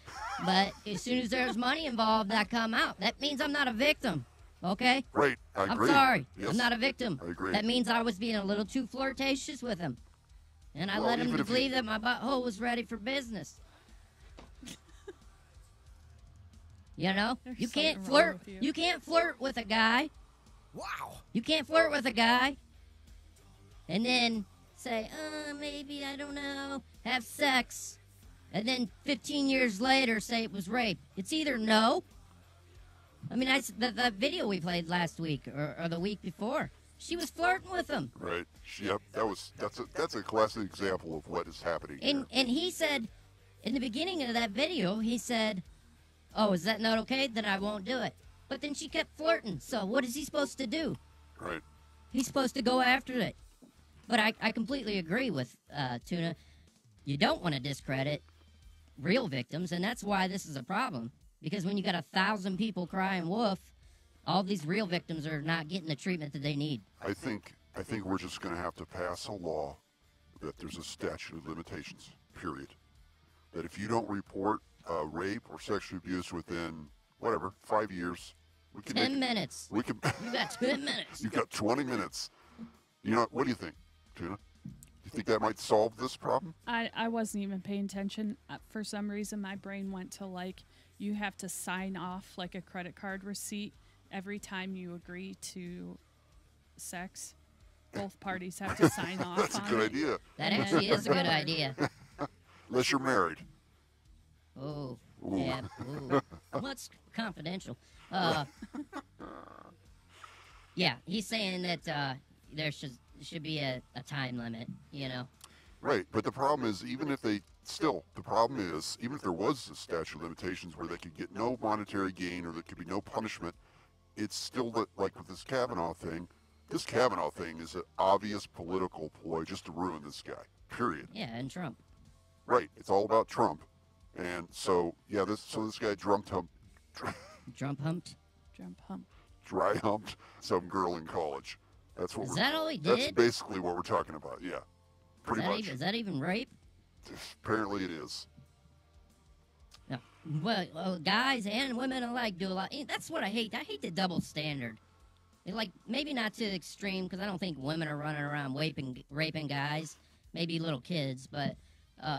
But as soon as there's money involved, I come out. That means I'm not a victim. Okay? Right, I I'm agree. sorry. Yes, I'm not a victim. I agree. That means I was being a little too flirtatious with him. And I Well, let him even if believe that my butthole was ready for business. You know? There's You can't something wrong flirt. with you. You can't flirt with a guy. Wow. You can't flirt with a guy and then say, maybe, I don't know, have sex. And then 15 years later say it was rape. It's either no. I mean, the video we played last week or the week before, she was flirting with him. Right. Yep. That's a classic example of what is happening. here. And he said, in the beginning of that video, he said, oh, is that not okay? Then I won't do it. But then she kept flirting. So what is he supposed to do? Right. He's supposed to go after it. But I completely agree with Tuna. you don't want to discredit real victims, and that's why this is a problem. Because when you got 1,000 people crying wolf, all these real victims are not getting the treatment that they need. I think we're just going to have to pass a law that there's a statute of limitations, period. That if you don't report rape or sexual abuse within, 5 years, we can 10 minutes. We can. You got 10 minutes. You got 20 minutes. You know, what do you think, Tuna? You think that might solve this problem? I wasn't even paying attention. For some reason, my brain went to you have to sign off like a credit card receipt every time you agree to sex. Both parties have to sign off. That's a good idea. That actually is a good idea. Unless you're married. Oh, Ooh. yeah. Ooh. What's confidential? Yeah, he's saying that there should be a time limit, you know. Right, but the problem is, even if there was a statute of limitations where they could get no monetary gain or there could be no punishment, it's still like with this Kavanaugh thing. This Kavanaugh thing is an obvious political ploy just to ruin this guy, period. Yeah, and Trump. Right, it's all about Trump. And so, this guy dry humped some girl in college. That's what Is that all he did? That's basically what we're talking about, yeah. Pretty much. Is that even rape? Apparently it is. No. Well, guys and women alike do a lot. That's what I hate. I hate the double standard. Maybe not to the extreme, because I don't think women are running around raping guys. Maybe little kids, but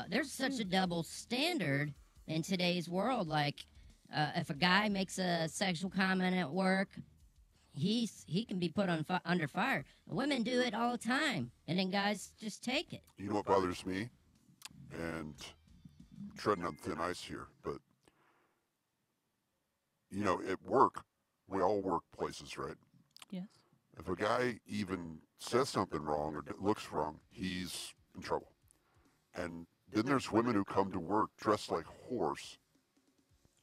there's such a double standard in today's world. If a guy makes a sexual comment at work, he can be put under fire. Women do it all the time, and then guys just take it. You know what bothers me? And I'm treading on thin ice here, but at work, we all work places, right? Yes. If a guy even says something wrong or looks wrong, he's in trouble. And then there's women who come to work dressed like whores.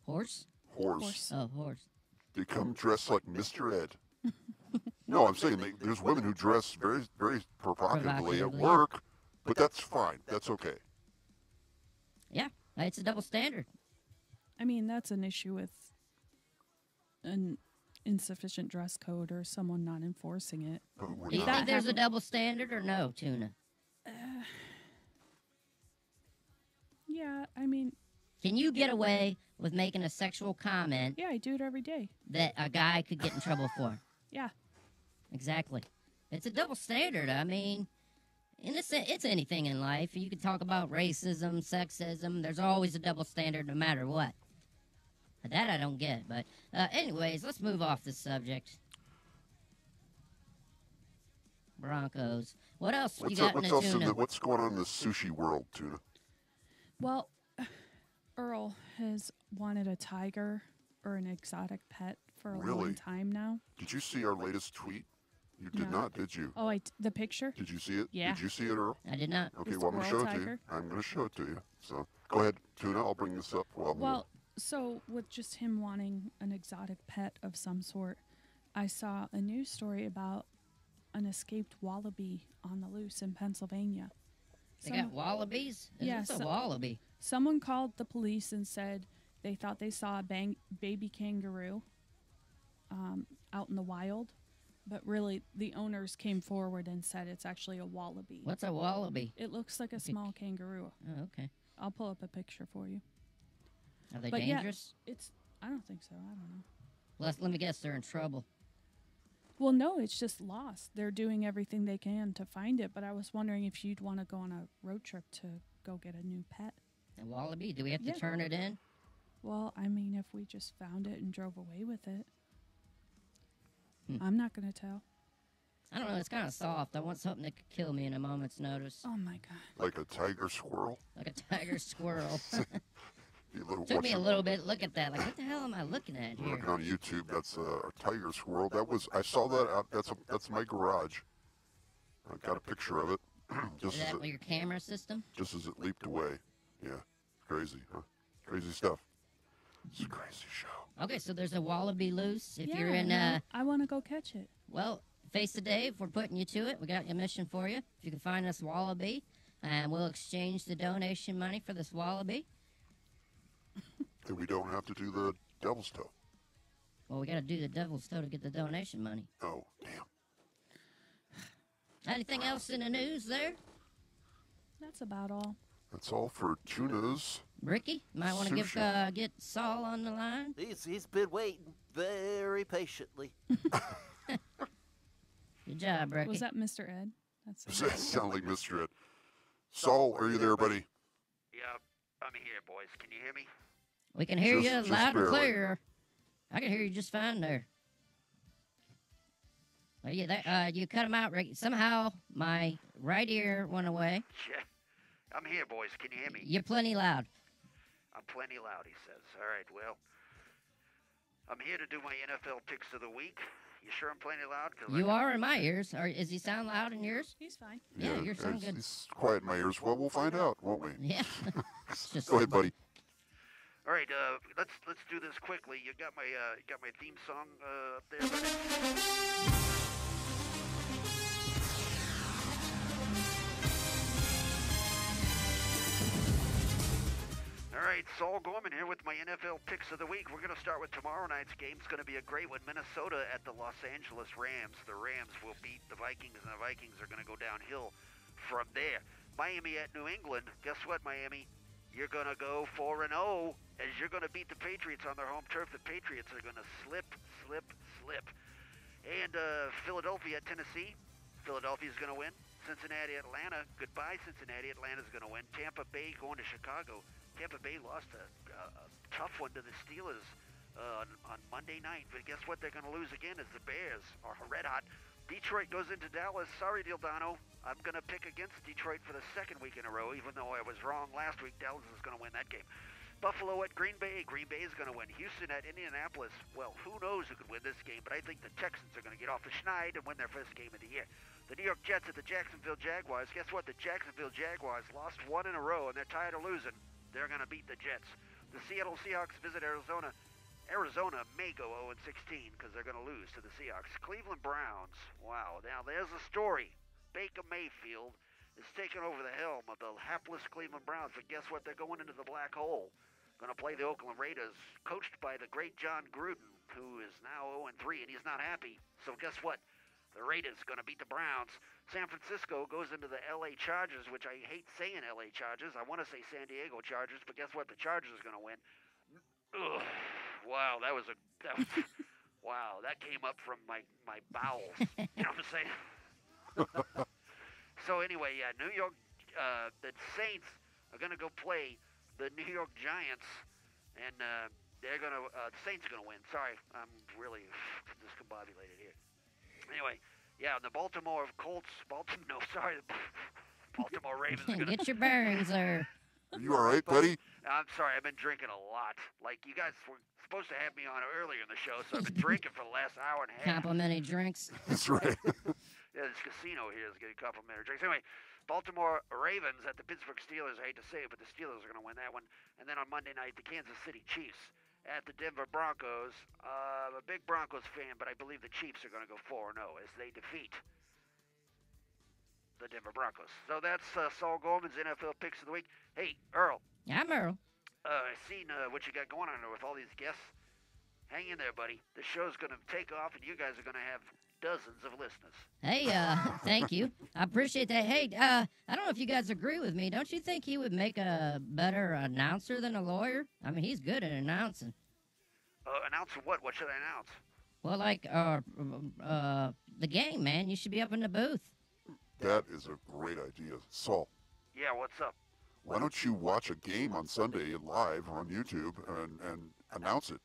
Horse? Whores. Oh, horse. They come dressed like Mr. Ed. No, I'm saying there's women who dress very, very provocatively at work, but that's fine. That's okay. Yeah, it's a double standard. I mean, that's an issue with an insufficient dress code or someone not enforcing it. Do you think there's a double standard or no, Tuna? Yeah, I mean... Can you get away with making a sexual comment? Yeah, I do it every day. That a guy could get in trouble for? Yeah. Exactly. It's a double standard. I mean, it's anything in life. You could talk about racism, sexism. There's always a double standard no matter what. That I don't get. But anyways, let's move off this subject. Broncos. What else you got in the tuna? What's going on in the sushi world, Tuna? Well, Earl has wanted a tiger or an exotic pet for a long time now. Did you see our latest tweet? You did not, did you? Oh, the picture? Did you see it? Yeah. Did you see it, Earl? I did not. Okay, well, I'm going to show it to you. I'm going to show it to you. So, go ahead, Tuna. I'll bring this up. So with just him wanting an exotic pet of some sort, I saw a news story about an escaped wallaby on the loose in Pennsylvania. They got wallabies? Yes. What's a wallaby? Someone called the police and said they thought they saw a baby kangaroo out in the wild, but really the owners came forward and said it's actually a wallaby. What's a wallaby? It looks like a small kangaroo. Oh, okay. I'll pull up a picture for you. Are they dangerous? Yeah, I don't think so. I don't know. Well, let me guess, they're in trouble. Well, no, it's just lost. They're doing everything they can to find it, but I was wondering if you'd want to go on a road trip to go get a new pet. A wallaby? Do we have to turn it in? Well, I mean, if we just found it and drove away with it. I'm not going to tell. I don't know. It's kind of soft. I want something that could kill me in a moment's notice. Oh, my God. Like a tiger squirrel? Like a tiger squirrel. Took me a little bit to look at that. Like, what the hell am I looking at here? Looking on YouTube, that's a tiger squirrel. I saw that out. That's my garage. I got a picture of it. Is that with your camera system? Just as it leaped away. Yeah. Crazy, huh? Crazy stuff. It's a crazy show. Okay, so there's a wallaby loose. If yeah, you're in... I want to go catch it. Well, Face the Dave, we're putting you to it. We got a mission for you. If you can find us wallaby, and we'll exchange the donation money for this wallaby. Then we don't have to do the devil's toe. Well, we got to do the devil's toe to get the donation money. Oh, damn. Anything else in the news there? That's about all. That's all for Tuna's. Ricky, might want to Sushi. get Saul on the line. He's been waiting very patiently. Good job, Ricky. Was that Mr. Ed? That sound like Mr. Ed. Saul, are you there, buddy? Yeah, I'm here, boys. Can you hear me? We can hear you Just loud and barely. clear. I can hear you just fine there. Are you there? You cut him out, Ricky. Somehow my right ear went away. Yeah. I'm here, boys. Can you hear me? You're plenty loud. I'm plenty loud, he says. All right, well, I'm here to do my NFL picks of the week. You sure I'm plenty loud? 'Cause You are in my ears. Is he sound loud in yours? He's fine. Yeah, you're sounding good. He's quiet in my ears. Well, we'll find out, won't we? Yeah. Go ahead, buddy. All right, let's do this quickly. You got my theme song up there, buddy? All right, Saul Gorman here with my NFL picks of the week. We're going to start with tomorrow night's game. It's going to be a great one. Minnesota at the Los Angeles Rams. The Rams will beat the Vikings, and the Vikings are going to go downhill from there. Miami at New England. Guess what, Miami? You're going to go 4-0 as you're going to beat the Patriots on their home turf. The Patriots are going to slip. And Philadelphia at Tennessee. Philadelphia's going to win. Cincinnati, Atlanta. Goodbye, Cincinnati. Atlanta's going to win. Tampa Bay going to Chicago. Tampa Bay lost a tough one to the Steelers on Monday night. But guess what? They're going to lose again as the Bears are red hot. Detroit goes into Dallas. Sorry, Dildano. I'm going to pick against Detroit for the second week in a row, even though I was wrong last week. Dallas is going to win that game. Buffalo at Green Bay. Green Bay is going to win. Houston at Indianapolis. Well, who knows who could win this game, but I think the Texans are going to get off the schneid and win their first game of the year. The New York Jets at the Jacksonville Jaguars. Guess what? The Jacksonville Jaguars lost one in a row, and they're tired of losing. They're going to beat the Jets. The Seattle Seahawks visit Arizona. Arizona may go 0-16 because they're going to lose to the Seahawks. Cleveland Browns. Wow. Now, there's a story. Baker Mayfield is taking over the helm of the hapless Cleveland Browns. But guess what? They're going into the black hole. Going to play the Oakland Raiders, coached by the great John Gruden, who is now 0-3, and he's not happy. So guess what? The Raiders going to beat the Browns. San Francisco goes into the L.A. Chargers, which I hate saying L.A. Chargers. I want to say San Diego Chargers, but guess what? The Chargers are going to win. Ugh. Wow, wow, that came up from my bowels. You know what I'm saying? So anyway, yeah, New York, the Saints are going to go play the New York Giants, and they're going to, the Saints are going to win. Sorry, I'm really discombobulated here. Anyway, yeah, the Baltimore Ravens. Get your bearings there. Are you all right, buddy? I'm sorry, I've been drinking a lot. Like, you guys were supposed to have me on earlier in the show, so I've been drinking for the last hour and a half. Complimentary drinks. That's right. Yeah, this casino here is getting complimentary drinks. Anyway, Baltimore Ravens at the Pittsburgh Steelers. I hate to say it, but the Steelers are going to win that one. And then on Monday night, the Kansas City Chiefs at the Denver Broncos. I'm a big Broncos fan, but I believe the Chiefs are going to go 4-0 as they defeat the Denver Broncos. So that's Saul Gorman's NFL picks of the week. Hey, Earl. I'm Earl. I've seen what you got going on there with all these guests. Hang in there, buddy. The show's going to take off, and you guys are going to have dozens of listeners. Hey, thank you. I appreciate that. Hey, I don't know if you guys agree with me. Don't you think he would make a better announcer than a lawyer? I mean, he's good at announcing. Announce what? What should I announce? Well, like, the game, man. You should be up in the booth. That is a great idea. Saul, Yeah, what's up? why don't you watch a game on Sunday live on YouTube and announce it?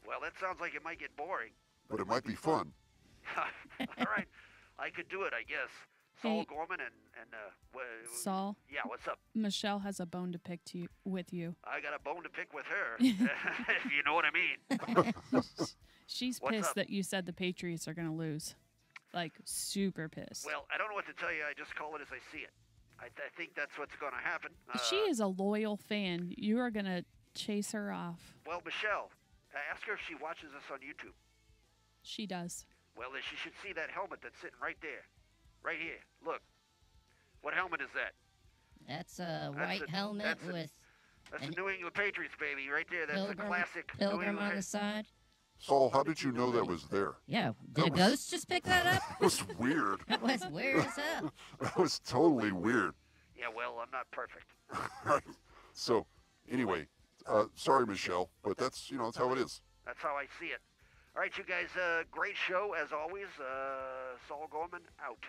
Well, that sounds like it might get boring. But it might be fun. All right. I could do it, I guess. Saul Hey. Gorman and Saul? Yeah, what's up? Michelle has a bone to pick with you. I got a bone to pick with her, if you know what I mean. She's What's pissed up? that you said the Patriots are going to lose. Like, super pissed. Well, I don't know what to tell you. I just call it as I see it. I think that's what's going to happen. She is a loyal fan. You are going to chase her off. Well, Michelle, ask her if she watches us on YouTube. She does. Well, then she should see that helmet that's sitting right there. Right here. Look. What helmet is that? That's a white helmet with That's the New England Patriots, baby, right there. That's a pilgrim, classic New pilgrim England on the side. Saul, how did you know that was there? Yeah, did That a was- ghost just pick that up? That was weird. That was weird as hell. That was totally weird. Yeah, well, I'm not perfect. So, anyway, sorry, Michelle, but that's, that's how it is. That's how I see it. All right, you guys, great show as always. Saul Gorman out.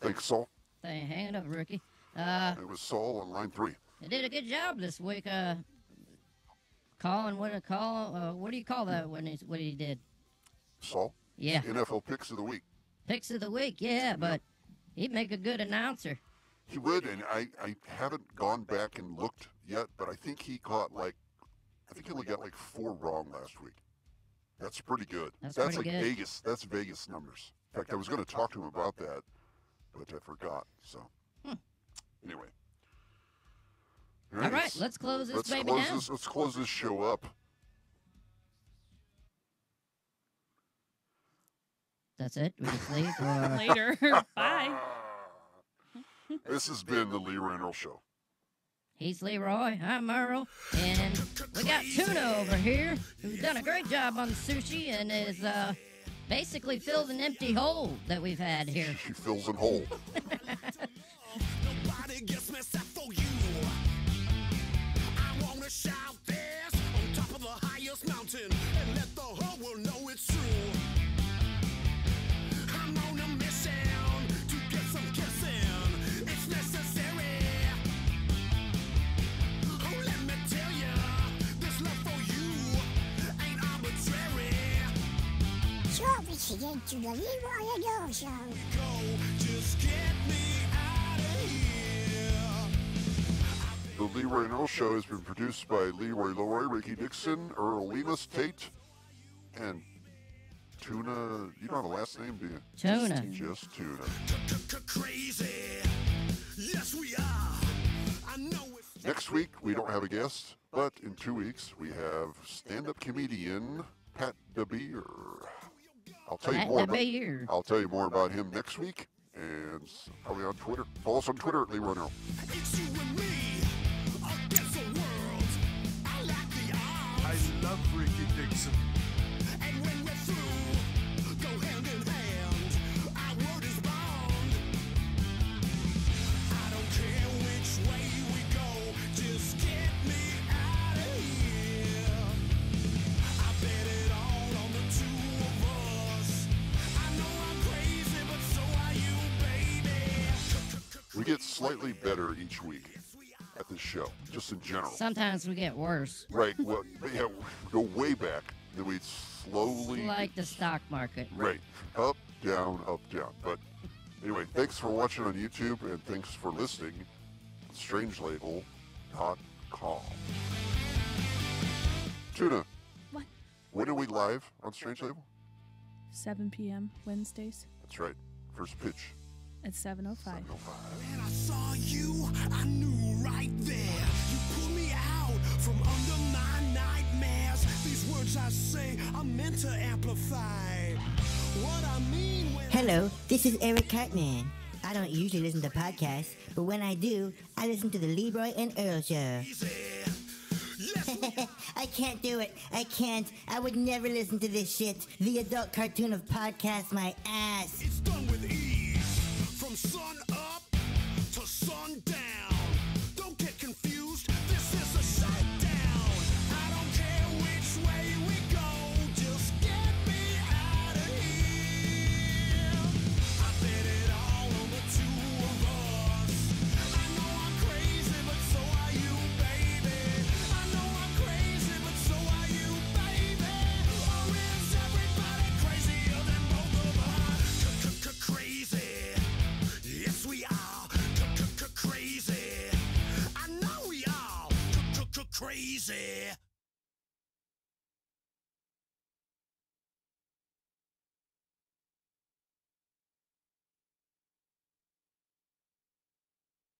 Thanks, Saul. Hang it up, rookie. It was Saul on line 3. They did a good job this week. Calling what do you call that when what he did? Saul? Yeah. NFL Picks of the Week. Picks of the week, yeah, but he'd make a good announcer. He would, and I haven't gone back and looked yet, but I think he caught he only got 4 wrong last week. That's pretty good. That's like pretty good. Vegas. That's Vegas numbers. In fact, I was going to talk to him about that, but I forgot. So, anyway. All right, let's close this baby down. Let's close this show up. That's it. We just leave. Or... Later. Bye. This has been the Leroy and Earl Show. He's Leroy. I'm Earl. And we got Tuna over here who's done a great job on the sushi and is basically filled an empty hole that we've had here. She fills a hole. Nobody gets me except for you. I wanna shout this on top of the highest mountain and let the whole world know it's true. I'm on a mission to get some kissing. It's necessary. Oh, let me tell you, this love for you ain't arbitrary. You're listening to the Leroy and Earl Show. Go, just get me out of here. The Leroy and Earl Show has been produced by Leroy Loy, Ricky Dixon, Earl Lemus Tate, and Tuna. You don't have a last name, do you? Tuna. Just Tuna. Crazy. Yes, we are. I know it's Next week, we don't have a guest, but in 2 weeks, we have stand-up comedian Pat DeBeer. I'll tell you more about him next week, and probably on Twitter. Follow us on Twitter at Leroy and Earl. It's you and me against the world. I like the odds. I love Ricky Dixon. And when we're through, go hand in hand. Our word is bond. I don't care which way we go. Just get me out of here. I bet it all on the two of us. I know I'm crazy, but so are you, baby. We get slightly better each week at this show, just in general. Sometimes we get worse. Right. Well, yeah, we go way back. Then we slowly. Like the stock market. Right. Up, down, up, down. But anyway, thanks for watching on YouTube, and thanks for listening. Strangelabel.com. Tuna. What? When are we live on Strange Label? 7 p.m. Wednesdays That's right. First pitch. at 7:05. When I saw you, I knew right there. You pulled me out from under my nightmares. These words I say are meant to amplify what I mean when Hello, this is Eric Cartman. I don't usually listen to podcasts, but when I do, I listen to the Leroy and Earl Show. I can't do it. I can't. I would never listen to this shit. The adult cartoon of podcasts, my ass. it's done with ease. From sun up to sun down. Don't get confused. This is a shakedown. I don't care which way we go. Just get me out of here. I bet it all on the two of us. I know I'm crazy, but so are you, baby. I know I'm crazy, but so are you, baby. Or is everybody crazier than both of us? Crazy. Yes, we are. Crazy. I know we are. Crazy.